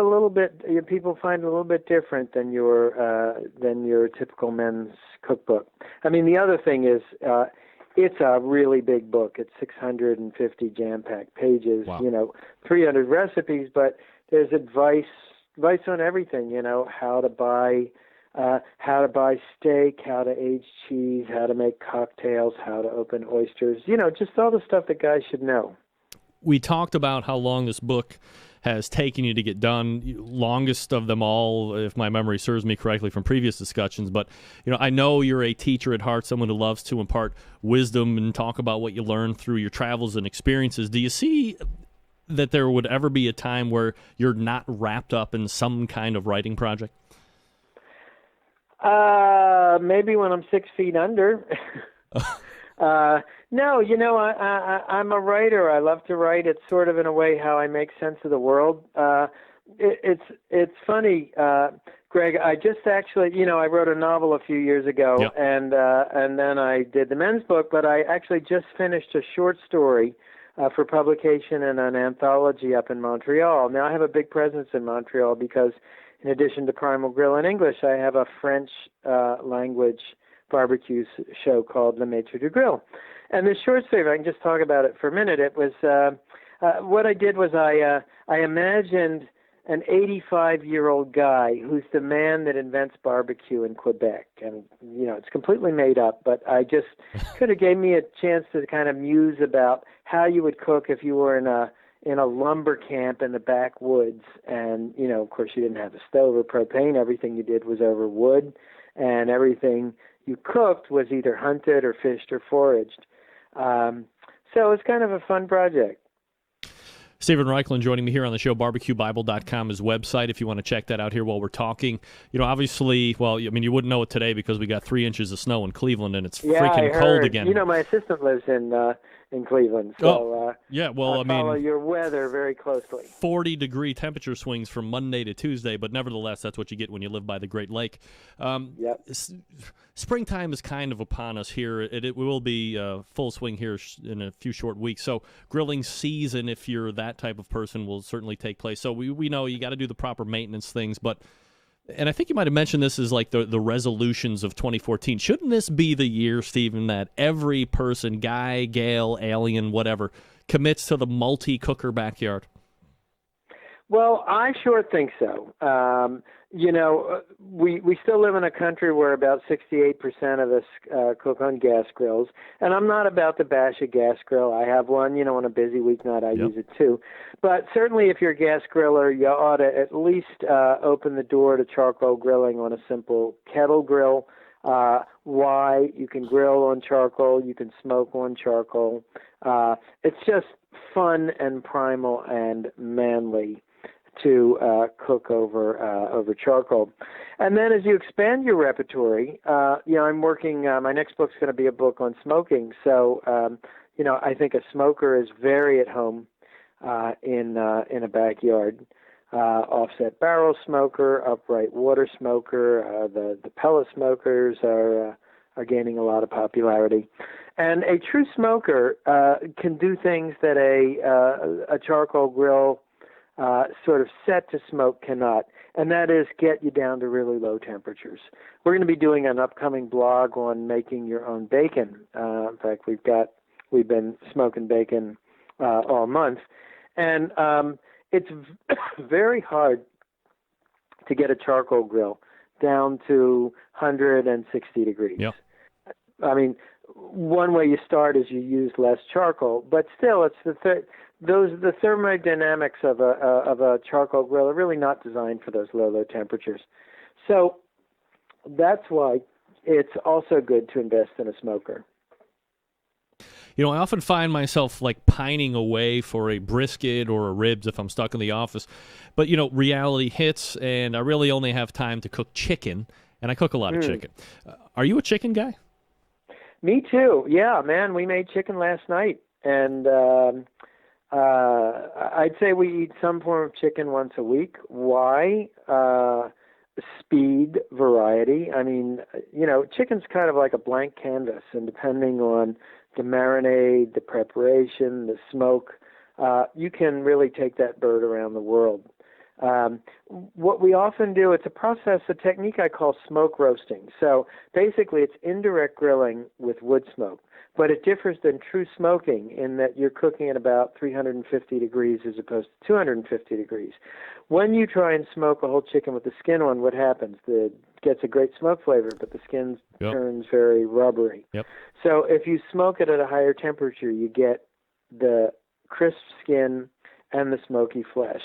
little bit, people find it a little bit different than your typical men's cookbook. I mean, the other thing is, it's a really big book. It's 650 jam-packed pages, wow. 300 recipes, but there's advice on everything, how to buy steak, how to age cheese, how to make cocktails, how to open oysters, just all the stuff that guys should know. We talked about how long this book has taken you to get done, longest of them all, if my memory serves me correctly from previous discussions. But, I know you're a teacher at heart, someone who loves to impart wisdom and talk about what you learned through your travels and experiences. Do you see that there would ever be a time where you're not wrapped up in some kind of writing project? Maybe when I'm 6 feet under. No, I'm a writer. I love to write. It's sort of in a way how I make sense of the world. It's funny, Greg. I just actually, I wrote a novel a few years ago, yep. and then I did the men's book. But I actually just finished a short story for publication in an anthology up in Montreal. Now I have a big presence in Montreal because, in addition to Primal Grill in English, I have a French language barbecue show called Le Maître du Grill. And this short story, if I can just talk about it for a minute, it was what I did was I imagined an 85-year-old guy who's the man that invents barbecue in Quebec. And, it's completely made up, but I just could have gave me a chance to kind of muse about how you would cook if you were in a lumber camp in the backwoods. And, of course, you didn't have a stove or propane. Everything you did was over wood, and everything you cooked was either hunted or fished or foraged. So it's kind of a fun project. Steven Raichlen joining me here on the show. BarbecueBible.com is website if you want to check that out here while we're talking. Obviously, well, I mean, you wouldn't know it today because we got 3 inches of snow in Cleveland and it's freaking cold again. My assistant lives in Cleveland, so yeah. Well, I follow your weather very closely. 40-degree temperature swings from Monday to Tuesday, but nevertheless, that's what you get when you live by the Great Lake. Yep. Springtime is kind of upon us here. It will be full swing here in a few short weeks. So grilling season, if you're that type of person, will certainly take place. So we know you got to do the proper maintenance things, but. And I think you might have mentioned this as like the resolutions of 2014. Shouldn't this be the year, Steven, that every person, guy, gal, alien, whatever, commits to the multi-cooker backyard? Well, I sure think so. we still live in a country where about 68% of us cook on gas grills. And I'm not about to bash a gas grill. I have one, on a busy weeknight. I use it too. But certainly if you're a gas griller, you ought to at least open the door to charcoal grilling on a simple kettle grill. Why? You can grill on charcoal. You can smoke on charcoal. It's just fun and primal and manly to cook over charcoal. And then as you expand your repertory, I'm working, my next book's going to be a book on smoking. So, I think a smoker is very at home in a backyard. Offset barrel smoker, upright water smoker, the pellet smokers are gaining a lot of popularity. And a true smoker can do things that a charcoal grill sort of set to smoke cannot, and that is get you down to really low temperatures. We're going to be doing an upcoming blog on making your own bacon. In fact, we've been smoking bacon all month, and it's very hard to get a charcoal grill down to 160 degrees. Yep. I mean, one way you start is you use less charcoal, but still, it's the thermodynamics of a charcoal grill are really not designed for those low temperatures. So that's why it's also good to invest in a smoker. I often find myself like pining away for a brisket or a ribs if I'm stuck in the office. But, reality hits, and I really only have time to cook chicken, and I cook a lot of chicken. Are you a chicken guy? Me too. Yeah, man, we made chicken last night, and I'd say we eat some form of chicken once a week. Why? Speed, variety. I mean, chicken's kind of like a blank canvas, and depending on the marinade, the preparation, the smoke, you can really take that bird around the world. What we often do, it's a technique I call smoke roasting. So basically it's indirect grilling with wood smoke, but it differs than true smoking in that you're cooking at about 350 degrees as opposed to 250 degrees. When you try and smoke a whole chicken with the skin on, what happens? It gets a great smoke flavor, but the skin turns very rubbery. Yep. So if you smoke it at a higher temperature, you get the crisp skin and the smoky flesh.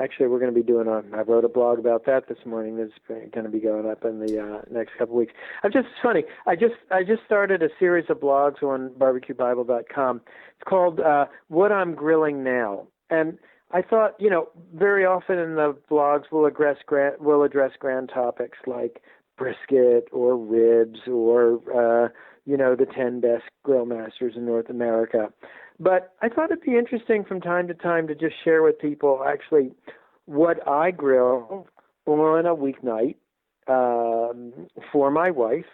Actually, we're going to be doing I wrote a blog about that this morning. That's going to be going up in the next couple of weeks. It's funny. I just started a series of blogs on barbecuebible.com. It's called What I'm Grilling Now. And I thought, very often in the blogs we'll address grand topics like brisket or ribs or, the 10 best grill masters in North America. But I thought it'd be interesting from time to time to just share with people actually what I grill on a weeknight for my wife,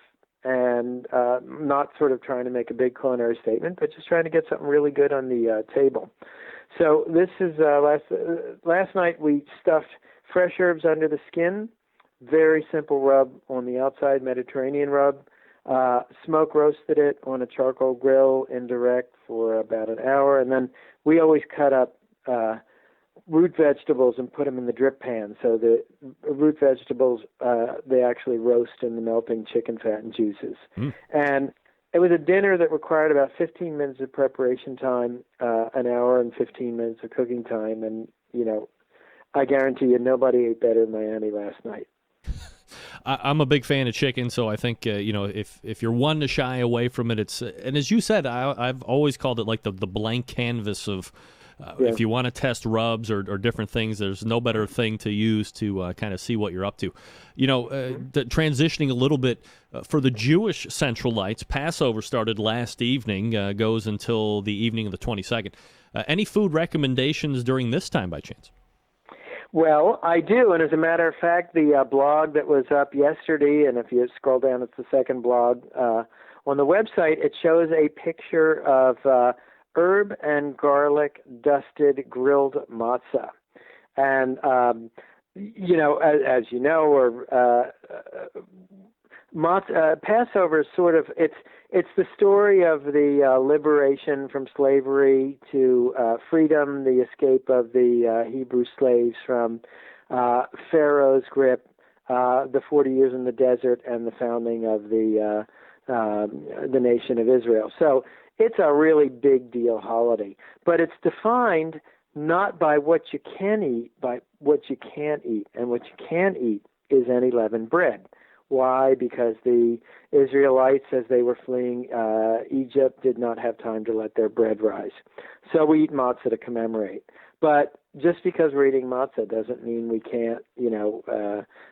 and not sort of trying to make a big culinary statement, but just trying to get something really good on the table. So this is last night we stuffed fresh herbs under the skin, very simple rub on the outside, Mediterranean rub. Smoke roasted it on a charcoal grill indirect for about an hour, and then we always cut up root vegetables and put them in the drip pan. So the root vegetables, they actually roast in the melting chicken fat and juices. And it was a dinner that required about 15 minutes of preparation time, an hour and 15 minutes of cooking time, and, I guarantee you nobody ate better than Miami last night. I'm a big fan of chicken, so I think if you're one to shy away from it, it's and as you said, I've always called it like the blank canvas of if you want to test rubs or different things, there's no better thing to use to kind of see what you're up to. Transitioning a little bit for the Jewish Central Lights, Passover started last evening, goes until the evening of the 22nd. Any food recommendations during this time by chance? Well, I do, and as a matter of fact, the blog that was up yesterday, and if you scroll down, it's the second blog on the website, it shows a picture of herb and garlic dusted grilled matzah. And, as you know, or Passover is sort of, it's the story of the liberation from slavery to freedom, the escape of the Hebrew slaves from Pharaoh's grip, the 40 years in the desert, and the founding of the nation of Israel. So it's a really big deal holiday, but it's defined not by what you can eat, by what you can't eat. And what you can't eat is any leavened bread. Why? Because the Israelites, as they were fleeing Egypt, did not have time to let their bread rise. So we eat matzah to commemorate. But just because we're eating matzah doesn't mean we can't,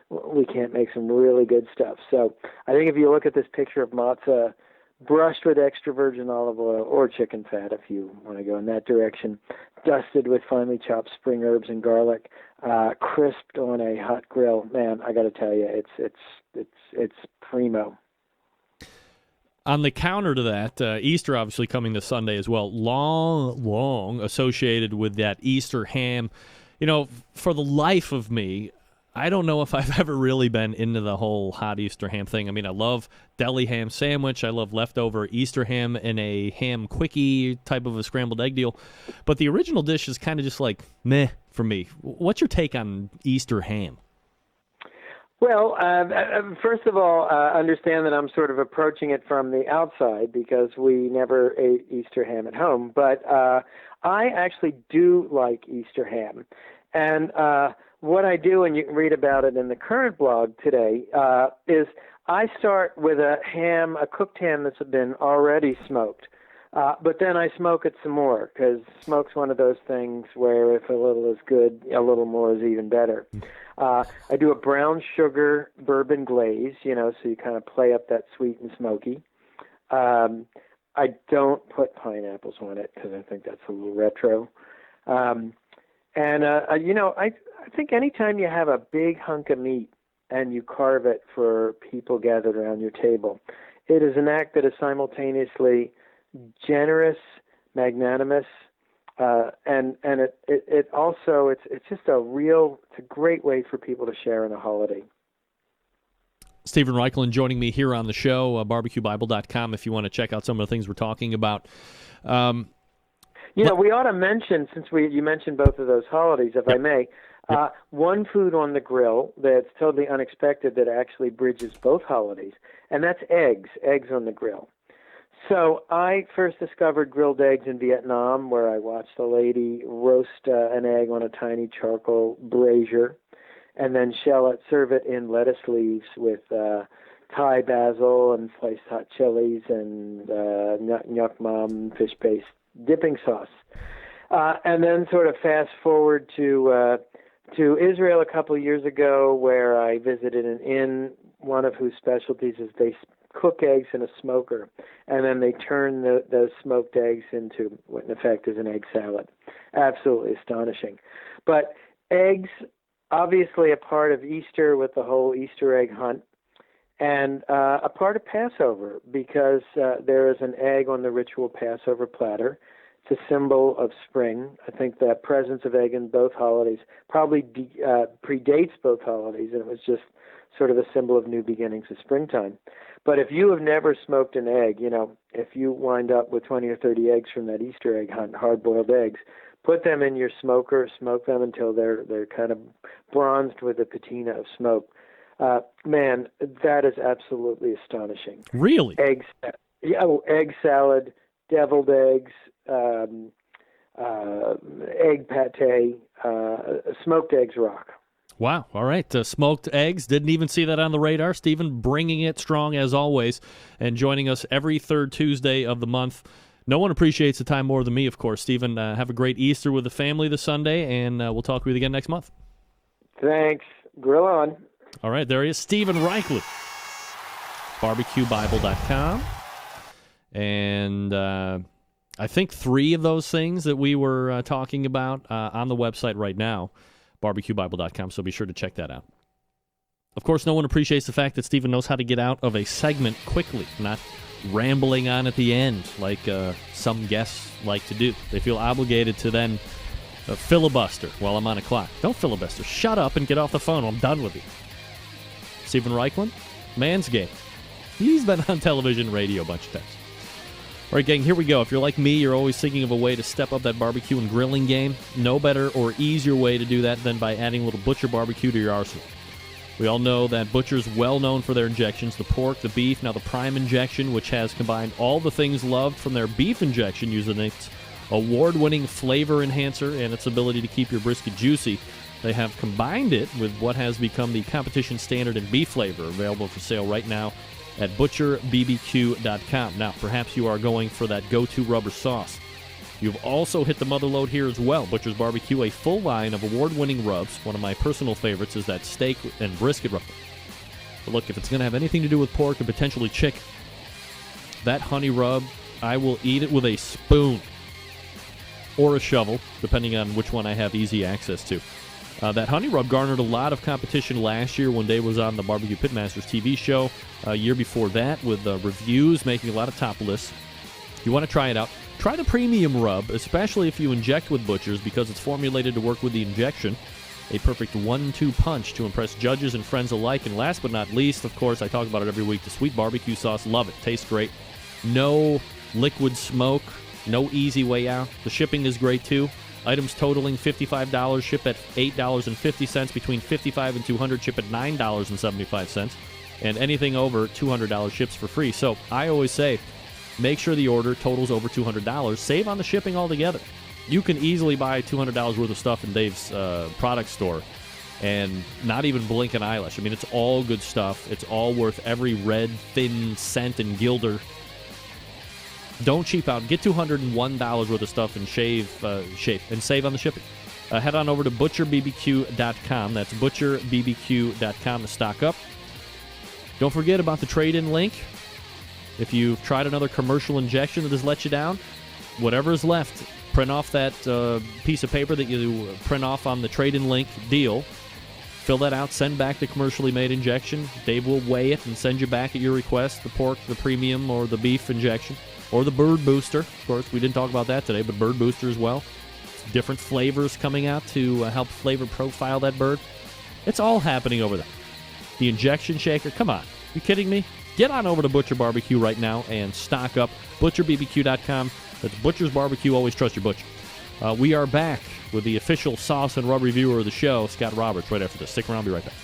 we can't make some really good stuff. So I think if you look at this picture of matzah brushed with extra virgin olive oil or chicken fat, if you want to go in that direction, dusted with finely chopped spring herbs and garlic, crisped on a hot grill, man, I got to tell you, it's primo. On the counter to that, Easter obviously coming this Sunday as well, long associated with that Easter ham. For the life of me, I don't know if I've ever really been into the whole hot Easter ham thing. I mean, I love deli ham sandwich. I love leftover Easter ham in a ham quickie type of a scrambled egg deal. But the original dish is kind of just like meh for me. What's your take on Easter ham? Well, first of all, understand that I'm sort of approaching it from the outside because we never ate Easter ham at home. But I actually do like Easter ham. And what I do, and you can read about it in the current blog today, is I start with a cooked ham that's been already smoked. But then I smoke it some more because smoke's one of those things where if a little is good, a little more is even better. I do a brown sugar bourbon glaze, so you kind of play up that sweet and smoky. I don't put pineapples on it because I think that's a little retro. I think anytime you have a big hunk of meat and you carve it for people gathered around your table, it is an act that is simultaneously generous, magnanimous, and it also it's just it's a great way for people to share in a holiday. Stephen Reichlin joining me here on the show, barbecuebible.com, if you want to check out some of the things we're talking about. We ought to mention, since you mentioned both of those holidays, if I may, one food on the grill that's totally unexpected that actually bridges both holidays, and that's eggs on the grill. So I first discovered grilled eggs in Vietnam, where I watched a lady roast an egg on a tiny charcoal brazier, and then serve it in lettuce leaves with Thai basil and sliced hot chilies and Nyuk Mam fish paste dipping sauce. And then sort of fast forward to Israel a couple of years ago, where I visited an inn, one of whose specialties is they cook eggs in a smoker, and then they turn those smoked eggs into what in effect is an egg salad. Absolutely astonishing. But eggs, obviously a part of Easter with the whole Easter egg hunt, and a part of Passover because there is an egg on the ritual Passover platter. It's a symbol of spring. I think the presence of egg in both holidays probably predates both holidays, and it was just sort of a symbol of new beginnings of springtime. But if you have never smoked an egg, if you wind up with 20 or 30 eggs from that Easter egg hunt, hard-boiled eggs, put them in your smoker, smoke them until they're kind of bronzed with a patina of smoke. Man, that is absolutely astonishing. Really? Egg salad, deviled eggs, egg pate, smoked eggs rock. Wow. All right. Smoked eggs. Didn't even see that on the radar. Stephen bringing it strong as always and joining us every third Tuesday of the month. No one appreciates the time more than me, of course. Stephen, have a great Easter with the family this Sunday, and we'll talk with you again next month. Thanks. Grill on. All right. There he is, Stephen Reichlin, barbecuebible.com. And I think 3 of those things that we were talking about on the website right now, barbecuebible.com, so be sure to check that out. Of course, no one appreciates the fact that Stephen knows how to get out of a segment quickly, not rambling on at the end like some guests like to do. They feel obligated to then filibuster while I'm on a clock. Don't filibuster. Shut up and get off the phone. I'm done with you. Stephen Reichlin, Manscaped. He's been on television, radio a bunch of times. All right, gang, here we go. If you're like me, you're always thinking of a way to step up that barbecue and grilling game. No better or easier way to do that than by adding a little Butcher Barbecue to your arsenal. We all know that Butcher's well known for their injections, the pork, the beef, now the Prime injection, which has combined all the things loved from their beef injection using its award-winning flavor enhancer and its ability to keep your brisket juicy. They have combined it with what has become the competition standard in beef flavor, available for sale right now at butcherbbq.com. Now, perhaps you are going for that go-to rubber sauce. You've also hit the mother load here as well. Butcher's Barbecue, a full line of award-winning rubs. One of my personal favorites is that steak and brisket rub. But look, if it's going to have anything to do with pork and potentially chicken, that honey rub, I will eat it with a spoon or a shovel, depending on which one I have easy access to. That honey rub garnered a lot of competition last year when Dave was on the Barbecue Pitmasters TV show. A year before that with reviews making a lot of top lists. If you want to try it out, try the premium rub, especially if you inject with Butcher's because it's formulated to work with the injection. A perfect 1-2 punch to impress judges and friends alike. And last but not least, of course, I talk about it every week, the sweet barbecue sauce. Love it. Tastes great. No liquid smoke. No easy way out. The shipping is great, too. Items totaling $55 ship at $8.50. Between $55 and $200 ship at $9.75. And anything over $200 ships for free. So I always say, make sure the order totals over $200. Save on the shipping altogether. You can easily buy $200 worth of stuff in Dave's product store and not even blink an eyelash. I mean, it's all good stuff. It's all worth every red, thin cent and guilder. Don't cheap out. Get $201 worth of stuff and save and save on the shipping. Head on over to butcherbbq.com. That's butcherbbq.com to stock up. Don't forget about the trade-in link. If you've tried another commercial injection that has let you down, whatever is left, print off that piece of paper that you print off on the trade-in link deal. Fill that out, send back the commercially made injection. Dave will weigh it and send you back at your request the pork, the premium, or the beef injection, or the bird booster. Of course, we didn't talk about that today, but bird booster as well. Different flavors coming out to help flavor profile that bird. It's all happening over there. The injection shaker, come on. You kidding me? Get on over to Butcher Barbecue right now and stock up. ButcherBBQ.com. That's Butcher's Barbecue. Always trust your butcher. We are back with the official sauce and rub reviewer of the show, Scott Roberts, right after this. Stick around. Be right back.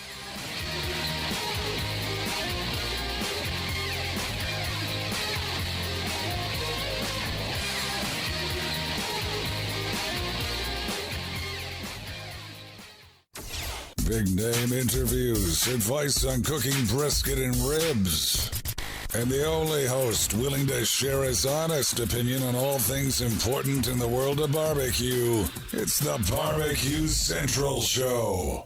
Big name interviews, advice on cooking brisket and ribs, and the only host willing to share his honest opinion on all things important in the world of barbecue. It's the Barbecue Central Show.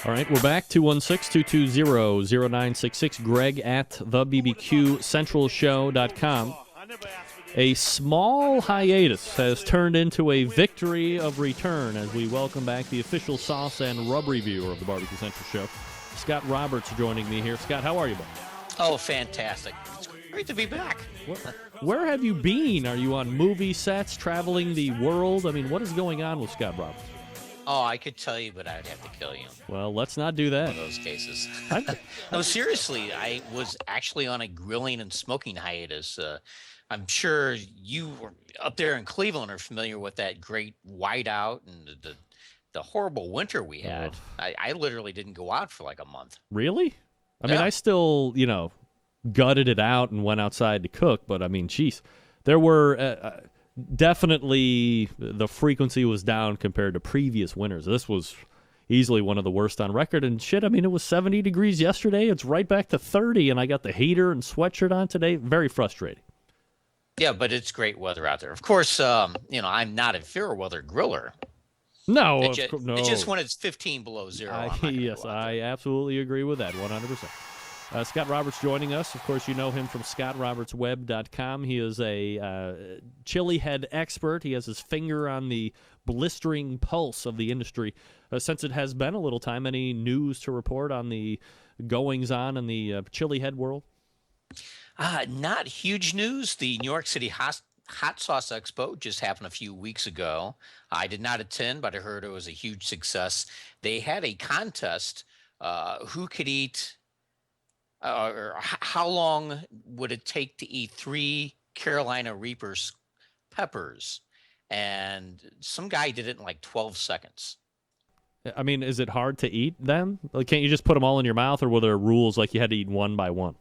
All right, we're back. 216-220-0966. Greg at thebbqcentralshow.com. A small hiatus has turned into a victory of return as we welcome back the official sauce and rub reviewer of the Barbecue Central Show, Scott Roberts, joining me here. Scott, how are you, bud? Oh, fantastic. It's great to be back. Where have you been? Are you on movie sets, traveling the world? I mean, what is going on with Scott Roberts? Oh, I could tell you, but I'd have to kill you. Well, let's not do that. In those cases. No, seriously, I was actually on a grilling and smoking hiatus. I'm sure you were up there in Cleveland are familiar with that great whiteout and the horrible winter we had. I literally didn't go out for like a month. Really? I mean, I still, gutted it out and went outside to cook, but I mean, geez, there were definitely the frequency was down compared to previous winters. This was easily one of the worst on record, and shit, I mean, it was 70 degrees yesterday. It's right back to 30, and I got the heater and sweatshirt on today. Very frustrating. Yeah, but it's great weather out there. Of course, I'm not a fair weather griller. No, It's just when it's 15 below zero. Yes, I absolutely agree with that, 100%. Scott Roberts joining us. Of course, you know him from ScottRobertsWeb.com. He is a chili head expert. He has his finger on the blistering pulse of the industry. Since it has been a little time, any news to report on the goings-on in the chili head world? Not huge news. The New York City Hot Sauce Expo just happened a few weeks ago. I did not attend, but I heard it was a huge success. They had a contest, who could eat, or how long would it take to eat 3 Carolina Reaper peppers, and some guy did it in like 12 seconds. I mean, is it hard to eat them? Like, can't you just put them all in your mouth, or were there rules like you had to eat one by one?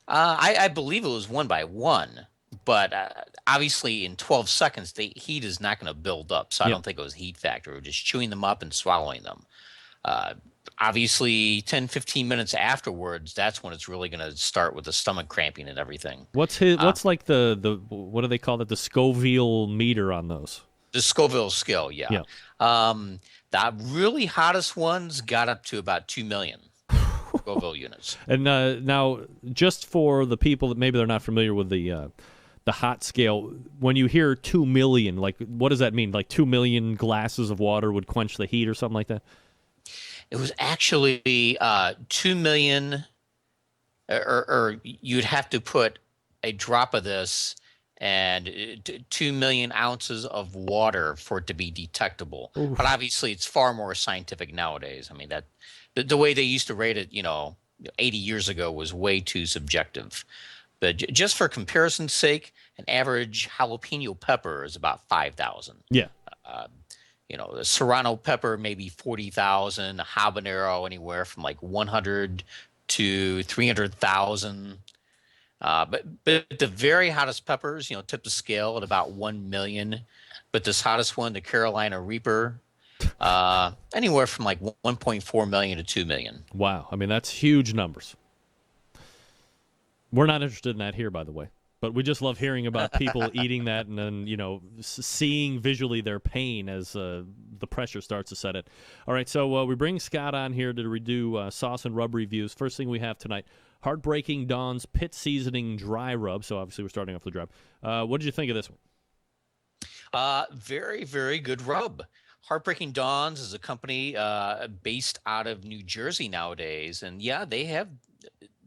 I believe it was one by one, but obviously in 12 seconds, the heat is not going to build up. So I don't think it was heat factor. We're just chewing them up and swallowing them. Obviously, 10, 15 minutes afterwards, that's when it's really going to start with the stomach cramping and everything. What's like the what do they call it? The Scoville meter on those? The Scoville scale, yeah. The really hottest ones got up to about 2 million Scoville units. And now, just for the people that maybe they're not familiar with the hot scale, when you hear 2 million, like what does that mean? Like 2 million glasses of water would quench the heat or something like that? It was actually 2 million, or you'd have to put a drop of this and 2 million ounces of water for it to be detectable. Oof. But obviously, it's far more scientific nowadays. I mean, that the way they used to rate it, 80 years ago was way too subjective. But just for comparison's sake, an average jalapeno pepper is about 5,000. Yeah. The serrano pepper maybe 40,000, a habanero anywhere from like 100 to 300,000. But the very hottest peppers, tip the scale at about 1 million. But this hottest one, the Carolina Reaper, anywhere from like 1.4 million to 2 million. Wow. I mean, that's huge numbers. We're not interested in that here, by the way. But we just love hearing about people eating that and then, seeing visually their pain as the pressure starts to set in. All right, so we bring Scott on here to redo sauce and rub reviews. First thing we have tonight, Heartbreaking Dawn's Pit Seasoning Dry Rub. So obviously we're starting off with the dry. What did you think of this one? Very, very good rub. Heartbreaking Dawn's is a company based out of New Jersey nowadays. And, yeah, they have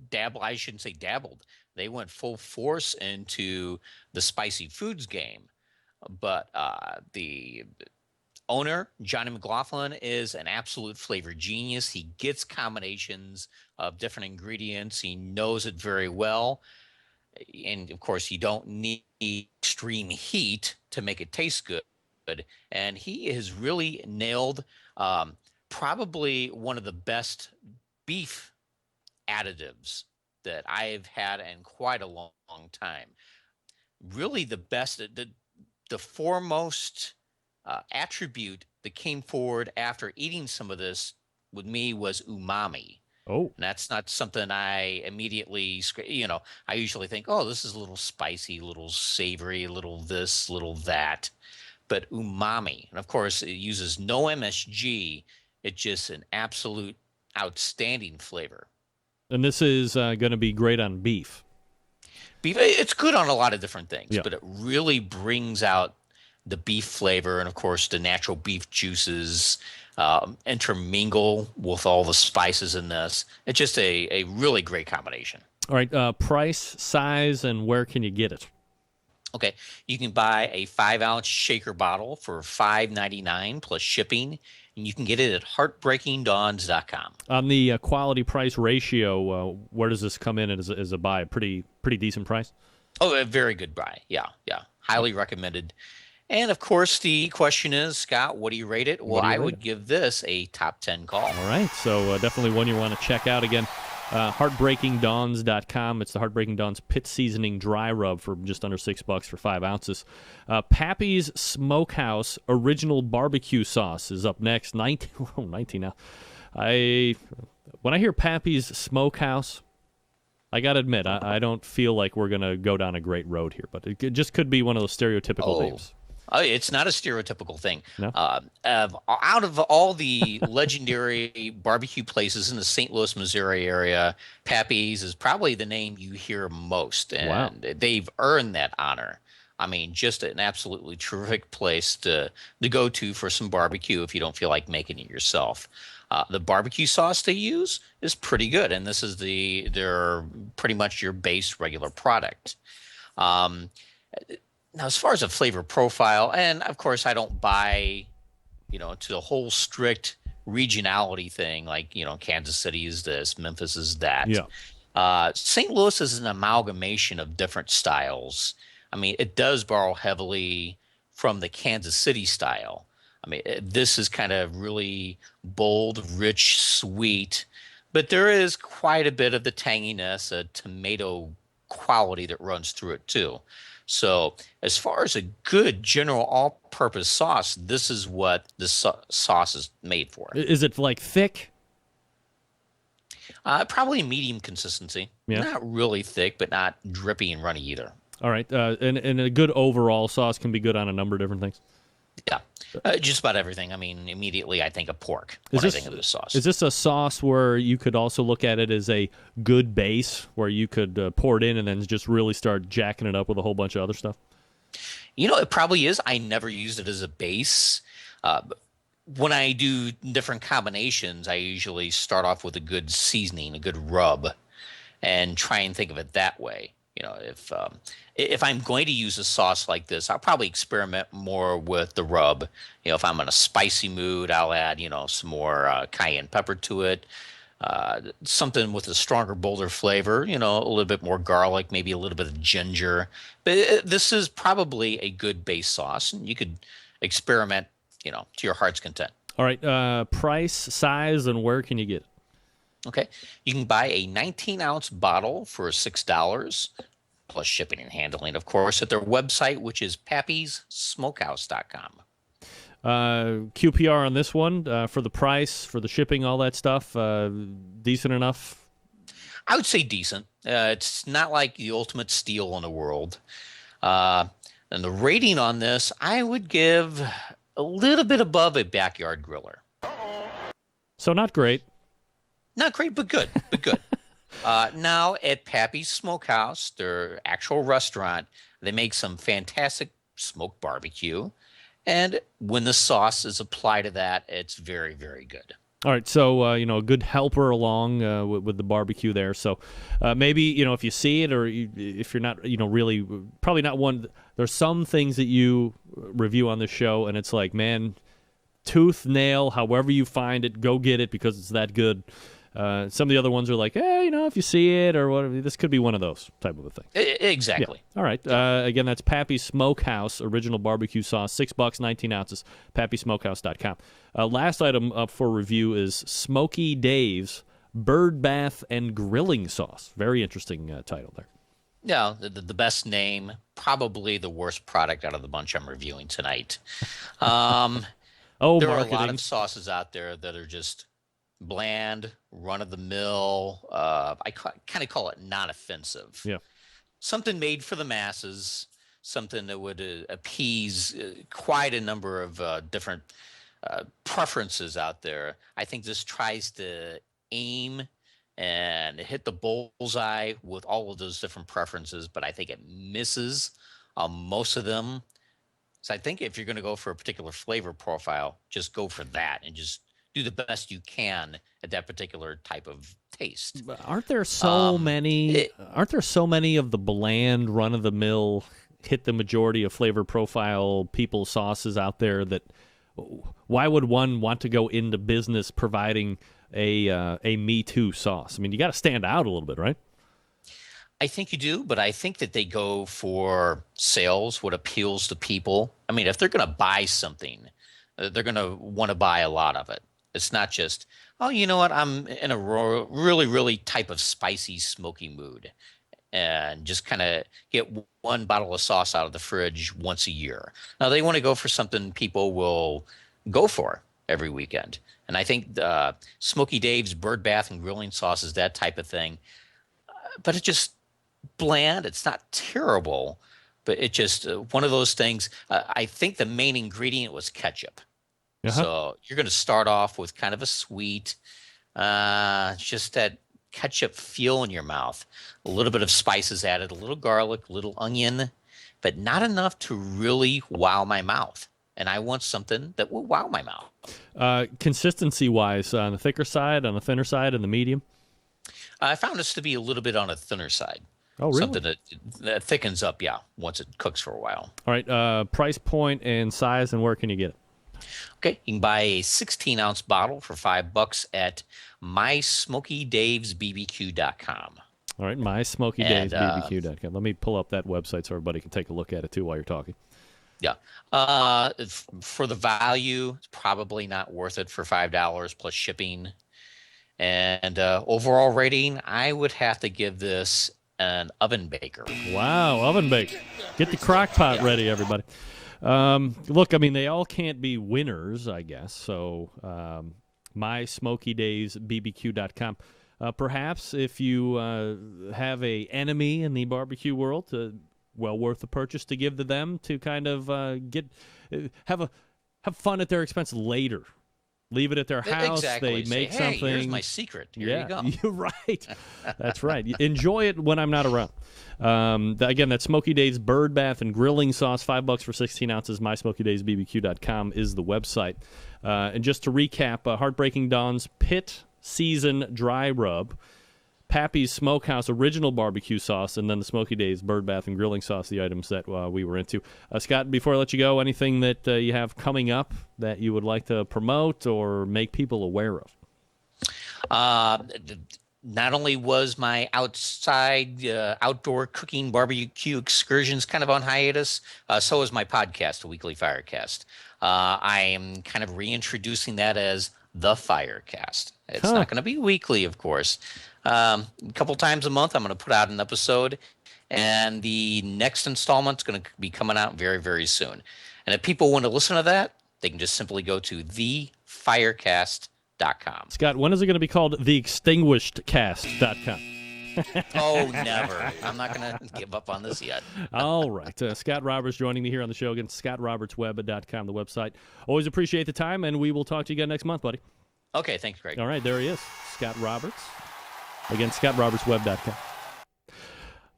dabbled. I shouldn't say dabbled. They went full force into the spicy foods game. But the owner, Johnny McLaughlin, is an absolute flavor genius. He gets combinations of different ingredients. He knows it very well. And, of course, you don't need extreme heat to make it taste good. And he has really nailed probably one of the best beef additives that I've had in quite a long time. Really the best, the foremost attribute that came forward after eating some of this with me was umami. Oh. And that's not something I immediately, I usually think, oh, this is a little spicy, a little savory, a little this, a little that. But umami, and of course it uses no MSG, it's just an absolute outstanding flavor. And this is going to be great on beef. Beef, it's good on a lot of different things, Yeah. but it really brings out the beef flavor, and of course the natural beef juices intermingle with all the spices in this. It's just a really great combination. All right, price, size, and where can you get it? Okay, you can buy a 5-ounce shaker bottle for $5.99 plus shipping, and you can get it at heartbreakingdawns.com. On the quality price ratio, where does this come in as a buy? Pretty decent price? Oh, a very good buy. Yeah. Highly recommended. And of course, the question is, Scott, what do you rate it? Well, I would give this a top 10 call. All right, so definitely one you want to check out. Again, heartbreakingdawns.com. It's the Heartbreaking Dawn's Pit Seasoning Dry Rub for just under $6 for 5 ounces. Pappy's Smokehouse Original Barbecue Sauce is up next. 19 now. When I hear Pappy's Smokehouse, I got to admit, I don't feel like we're going to go down a great road here, but it just could be one of those stereotypical names. It's not a stereotypical thing. No? Out of all the legendary barbecue places in the St. Louis, Missouri area, Pappy's is probably the name you hear most, and they've earned that honor. I mean, just an absolutely terrific place to go to for some barbecue if you don't feel like making it yourself. The barbecue sauce they use is pretty good, and this is they're pretty much your base regular product. Now, as far as a flavor profile, and of course, I don't buy, to the whole strict regionality thing, like, Kansas City is this, Memphis is that. Yeah. St. Louis is an amalgamation of different styles. I mean, it does borrow heavily from the Kansas City style. I mean, this is kind of really bold, rich, sweet, but there is quite a bit of the tanginess, a tomato quality that runs through it too. So as far as a good general all-purpose sauce, this is what this sauce is made for. Is it like thick? Probably medium consistency. Yeah. Not really thick, but not drippy and runny either. All right. And a good overall sauce can be good on a number of different things. Yeah. Just about everything. I mean, immediately I think of pork when I think of this sauce. Is this a sauce where you could also look at it as a good base, where you could pour it in and then just really start jacking it up with a whole bunch of other stuff? You know, it probably is. I never used it as a base. When I do different combinations, I usually start off with a good seasoning, a good rub, and try and think of it that way. You know, if I'm going to use a sauce like this, I'll probably experiment more with the rub. You know, if I'm in a spicy mood, I'll add, you know, some more cayenne pepper to it. Something with a stronger, bolder flavor, you know, a little bit more garlic, maybe a little bit of ginger. But this is probably a good base sauce, and you could experiment, you know, to your heart's content. All right. Price, size, and where can you get it? Okay. You can buy a 19-ounce bottle for $6, plus shipping and handling, of course, at their website, which is pappysmokehouse.com. QPR on this one, for the price, for the shipping, all that stuff, decent enough? I would say decent. It's not like the ultimate steal in the world. And the rating on this, I would give a little bit above a backyard griller. So not great. Not great, but good. Now at Pappy's Smokehouse, their actual restaurant, they make some fantastic smoked barbecue. And when the sauce is applied to that, it's very, very good. All right, so, you know, a good helper along with the barbecue there. So maybe, you know, if you see it or if you're not, you know, really, probably not one. There's some things that you review on the show, and it's like, man, tooth, nail, however you find it, go get it because it's that good. Some of the other ones are like, you know, if you see it or whatever, this could be one of those type of a thing. Exactly. Yeah. All right. Again, that's Pappy's Smokehouse, original barbecue sauce, $6, 19 ounces, pappysmokehouse.com. Last item up for review is Smoky Dave's Bird Bath and Grilling Sauce. Very interesting title there. Yeah, the best name, probably the worst product out of the bunch I'm reviewing tonight. There are a lot of sauces out there that are just bland, run-of-the-mill. I kind of call it non-offensive. Yeah. Something made for the masses, something that would appease quite a number of different preferences out there. I think this tries to aim and hit the bullseye with all of those different preferences, but I think it misses most of them. So I think if you're going to go for a particular flavor profile, just go for that and just do the best you can at that particular type of taste. But aren't there so many? Aren't there so many of the bland, run-of-the-mill, hit the majority of flavor profile people sauces out there that? Why would one want to go into business providing a Me Too sauce? I mean, you got to stand out a little bit, right? I think you do, but I think that they go for sales, what appeals to people. I mean, if they're going to buy something, they're going to want to buy a lot of it. It's not just, oh, you know what, I'm in a really, really type of spicy, smoky mood and just kind of get one bottle of sauce out of the fridge once a year. Now, they want to go for something people will go for every weekend. And I think Smoky Dave's Bird Bath and Grilling Sauce is that type of thing. But it's just bland. It's not terrible, but it's just one of those things. I think the main ingredient was ketchup. So you're going to start off with kind of a sweet, just that ketchup feel in your mouth. A little bit of spices added, a little garlic, a little onion, but not enough to really wow my mouth. And I want something that will wow my mouth. Consistency-wise, on the thicker side, on the thinner side, and the medium? I found this to be a little bit on a thinner side. Oh, really? Something that thickens up, once it cooks for a while. All right, price point and size, and where can you get it? Okay, you can buy a 16-ounce bottle for $5 at mysmokydavesbbq.com. All right, mysmokydaysbbq.com. Let me pull up that website so everybody can take a look at it, too, while you're talking. Yeah. For the value, it's probably not worth it for $5 plus shipping. And overall rating, I would have to give this an oven baker. Wow, oven baker. Get the crock pot ready, everybody. Look, I mean, they all can't be winners, I guess. So mysmokydaysbbq.com. Perhaps if you have a enemy in the barbecue world, well worth the purchase to give to them to kind of have fun at their expense later. Leave it at their house. Exactly. They make Say, something. Hey, here's my secret. Here you go. You're right. That's right. Enjoy it when I'm not around. Again, that's Smoky Days Bird Bath and Grilling Sauce, $5 for 16 ounces. MySmokyDaysBBQ.com is the website. And just to recap, Heartbreaking Dawn's Pit Season Dry Rub, Pappy's Smokehouse Original Barbecue Sauce, and then the Smoky Days Bird Bath and Grilling Sauce, the items that we were into. Scott, before I let you go, anything that you have coming up that you would like to promote or make people aware of? Not only was my outdoor cooking barbecue excursions kind of on hiatus, so is my podcast, The Weekly Firecast. I am kind of reintroducing that as The Firecast. It's not going to be weekly, of course. A couple times a month, I'm going to put out an episode, and the next installment's going to be coming out very, very soon. And if people want to listen to that, they can just simply go to thefirecast.com. Scott, when is it going to be called theextinguishedcast.com? Oh, never. I'm not going to give up on this yet. All right. Scott Roberts joining me here on the show. Again, ScottRobertsWeb.com, the website. Always appreciate the time, and we will talk to you again next month, buddy. Okay, thanks, Greg. All right, there he is, Scott Roberts. Again, ScottRobertsWeb.com.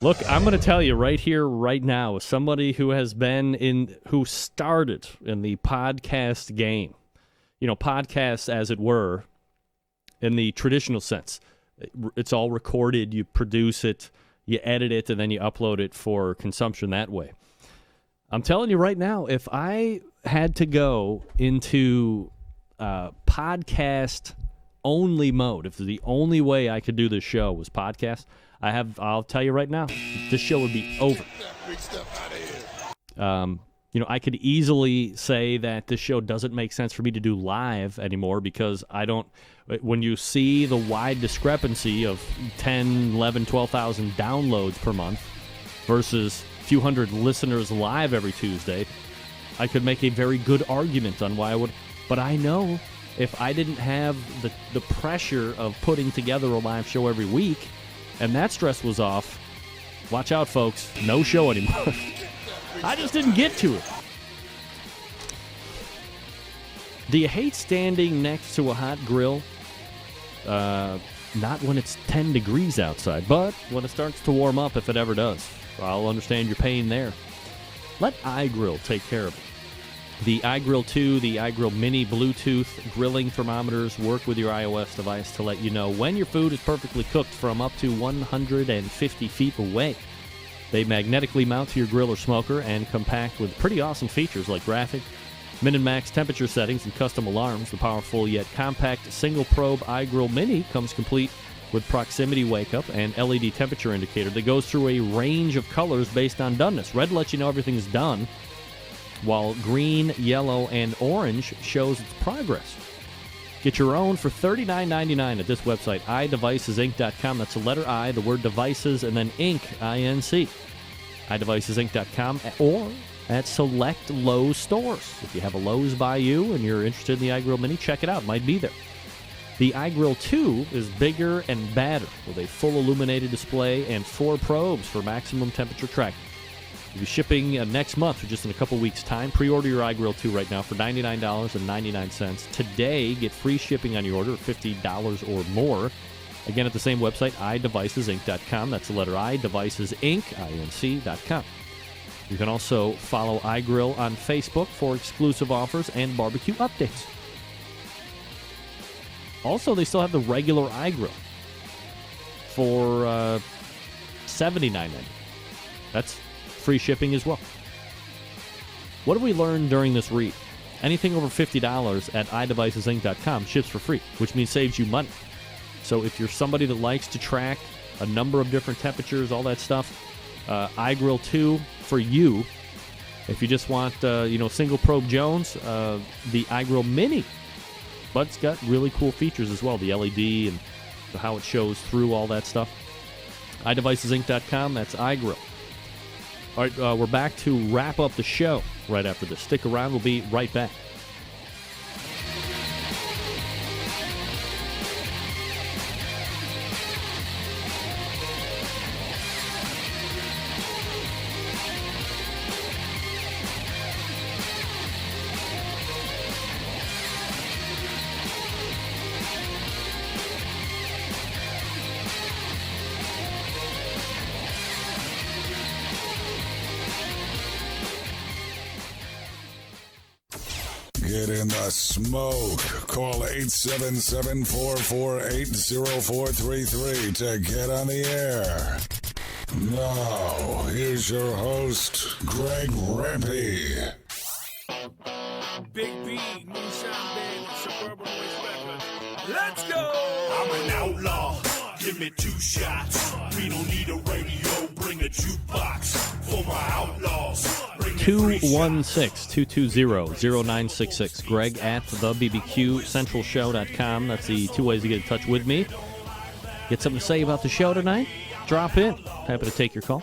Look, I'm going to tell you right here, right now, as somebody who who started in the podcast game, podcasts, as it were, in the traditional sense. It's all recorded, you produce it, you edit it, and then you upload it for consumption that way. I'm telling you right now, if I had to go into podcast-only mode, if the only way I could do this show was podcast, I'll tell you right now, this show would be over. I could easily say that this show doesn't make sense for me to do live anymore because when you see the wide discrepancy of 10, 11, 12,000 downloads per month versus a few hundred listeners live every Tuesday, I could make a very good argument on why I would. But I know if I didn't have the pressure of putting together a live show every week and that stress was off, watch out, folks, no show anymore. I just didn't get to it. Do you hate standing next to a hot grill? Not when it's 10 degrees outside, but when it starts to warm up, if it ever does. I'll understand your pain there. Let iGrill take care of it. The iGrill 2, the iGrill Mini Bluetooth grilling thermometers work with your iOS device to let you know when your food is perfectly cooked from up to 150 feet away. They magnetically mount to your grill or smoker and come packed with pretty awesome features like graphic, min and max temperature settings, and custom alarms. The powerful yet compact single-probe iGrill Mini comes complete with proximity wake-up and LED temperature indicator that goes through a range of colors based on doneness. Red lets you know everything's done, while green, yellow, and orange shows its progress. Get your own for $39.99 at this website, iDevicesInc.com. That's the letter I, the word devices, and then Inc., I-N-C. iDevicesInc.com or at select Lowe's stores. If you have a Lowe's by you and you're interested in the iGrill Mini, check it out. It might be there. The iGrill 2 is bigger and badder with a full illuminated display and 4 probes for maximum temperature tracking. We'll be shipping next month, or just in a couple weeks' time. Pre-order your iGrill 2 right now for $99.99. Today, get free shipping on your order of $50 or more. Again, at the same website, iDevicesInc.com. That's the letter I, Devices Inc., I-N-C.com. You can also follow iGrill on Facebook for exclusive offers and barbecue updates. Also, they still have the regular iGrill for $79.99. That's free shipping as well. What have we learned during this read? Anything over $50 at iDevicesInc.com ships for free, which means saves you money. So if you're somebody that likes to track a number of different temperatures, all that stuff. iGrill 2 for you. If you just want, single probe Jones, the iGrill Mini. But it's got really cool features as well, the LED and how it shows through all that stuff. iDevicesinc.com, that's iGrill. All right, we're back to wrap up the show right after this. Stick around, we'll be right back. Get in the smoke. Call 877-448-0433 to get on the air. Now, here's your host, Greg Rempe. Big B, Moonshine Band, Suburban Noise Records. Let's go! I'm an outlaw. Give me 2 shots. We don't need a radio. Bring a jukebox for my outlaws. 216-220-0966. Greg at thebbqcentralshow.com. That's the 2 ways to get in touch with me. Get something to say about the show tonight? Drop in. Happy to take your call.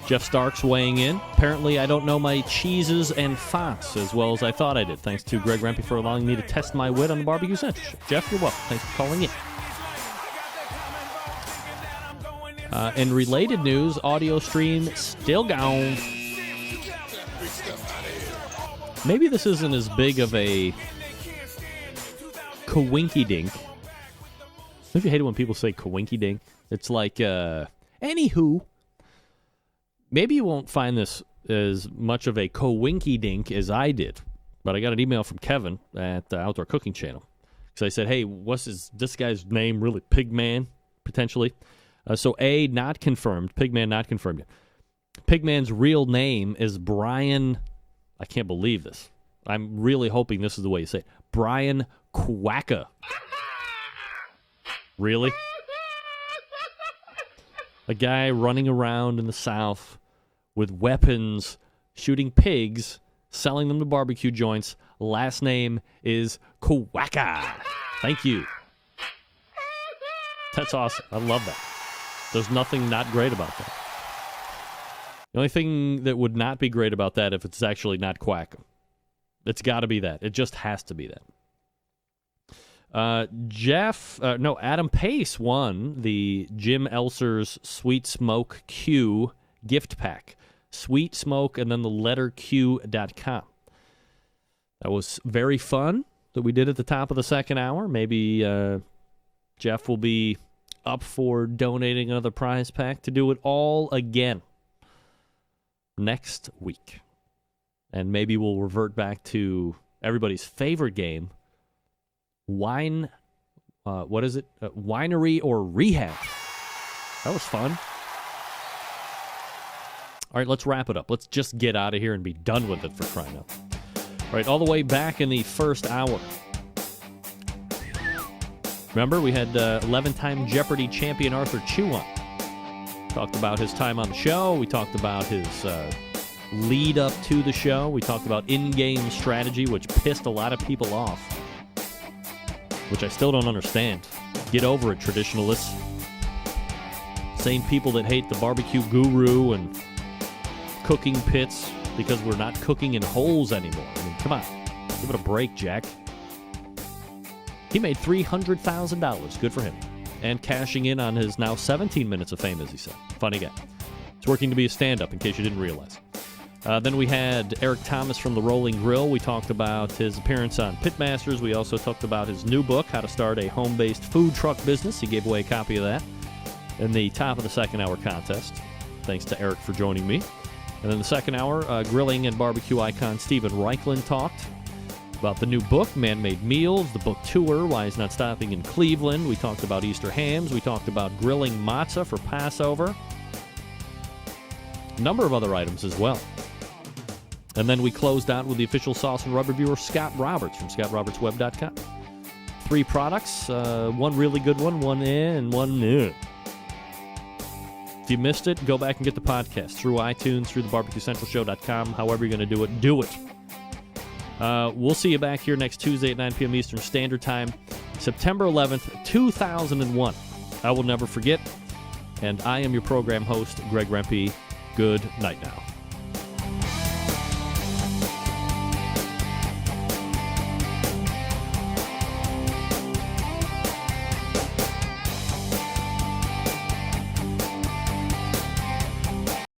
Jeff Starks weighing in. Apparently, I don't know my cheeses and fonts as well as I thought I did. Thanks to Greg Rempe for allowing me to test my wit on the Barbecue Central Show. Jeff, you're welcome. Thanks for calling in. In related news, audio stream still gone. Maybe this isn't as big of a coinky-dink. Don't you hate it when people say coinky-dink? It's like, anywho. Maybe you won't find this as much of a coinky-dink as I did. But I got an email from Kevin at the Outdoor Cooking Channel. Because I said, hey, what's this guy's name? Really? Pigman, potentially? So A, not confirmed. Pigman not confirmed yet. Pigman's real name is Brian... I can't believe this. I'm really hoping this is the way you say it. Brian Quacka. Really? A guy running around in the South with weapons, shooting pigs, selling them to barbecue joints. Last name is Quacka. Thank you. That's awesome. I love that. There's nothing not great about that. The only thing that would not be great about that if it's actually not Quacka. It's got to be that. It just has to be that. Adam Pace won the Jim Elser's Sweet Smoke Q gift pack. Sweet Smoke and then the letter Q.com. That was very fun that we did at the top of the second hour. Maybe Jeff will be up for donating another prize pack to do it all again next week. And maybe we'll revert back to everybody's favorite game, Winery or Rehab. That was fun. All right, let's wrap it up. Let's just get out of here and be done with it, for crying out. All right, all the way back in the first hour. Remember, we had 11-time Jeopardy champion Arthur Chu on. Talked about his time on the show. We talked about his lead up to the show. We talked about in-game strategy, which pissed a lot of people off, which I still don't understand. Get over it, traditionalists. Same people that hate the barbecue guru and cooking pits because we're not cooking in holes anymore. I mean, come on. Give it a break, Jack. He made $300,000. Good for him. And cashing in on his now 17 minutes of fame, as he said. Funny guy. He's working to be a stand-up, in case you didn't realize. Then we had Eric Thomas from The Rolling Grill. We talked about his appearance on Pitmasters. We also talked about his new book, How to Start a Home-Based Food Truck Business. He gave away a copy of that in the top of the second hour contest. Thanks to Eric for joining me. And then the second hour, grilling and barbecue icon Steven Reichlin talked about the new book, Man-Made Meals, the book tour, why he's not stopping in Cleveland. We talked about Easter hams. We talked about grilling matzah for Passover. A number of other items as well. And then we closed out with the official sauce and rub reviewer, Scott Roberts from scottrobertsweb.com. 3 products, one really good one, one and one If you missed it, go back and get the podcast through iTunes, through the barbecuecentralshow.com. However you're going to do it, do it. We'll see you back here next Tuesday at 9 p.m. Eastern Standard Time, September 11th, 2001. I will never forget. And I am your program host, Greg Rempe. Good night now.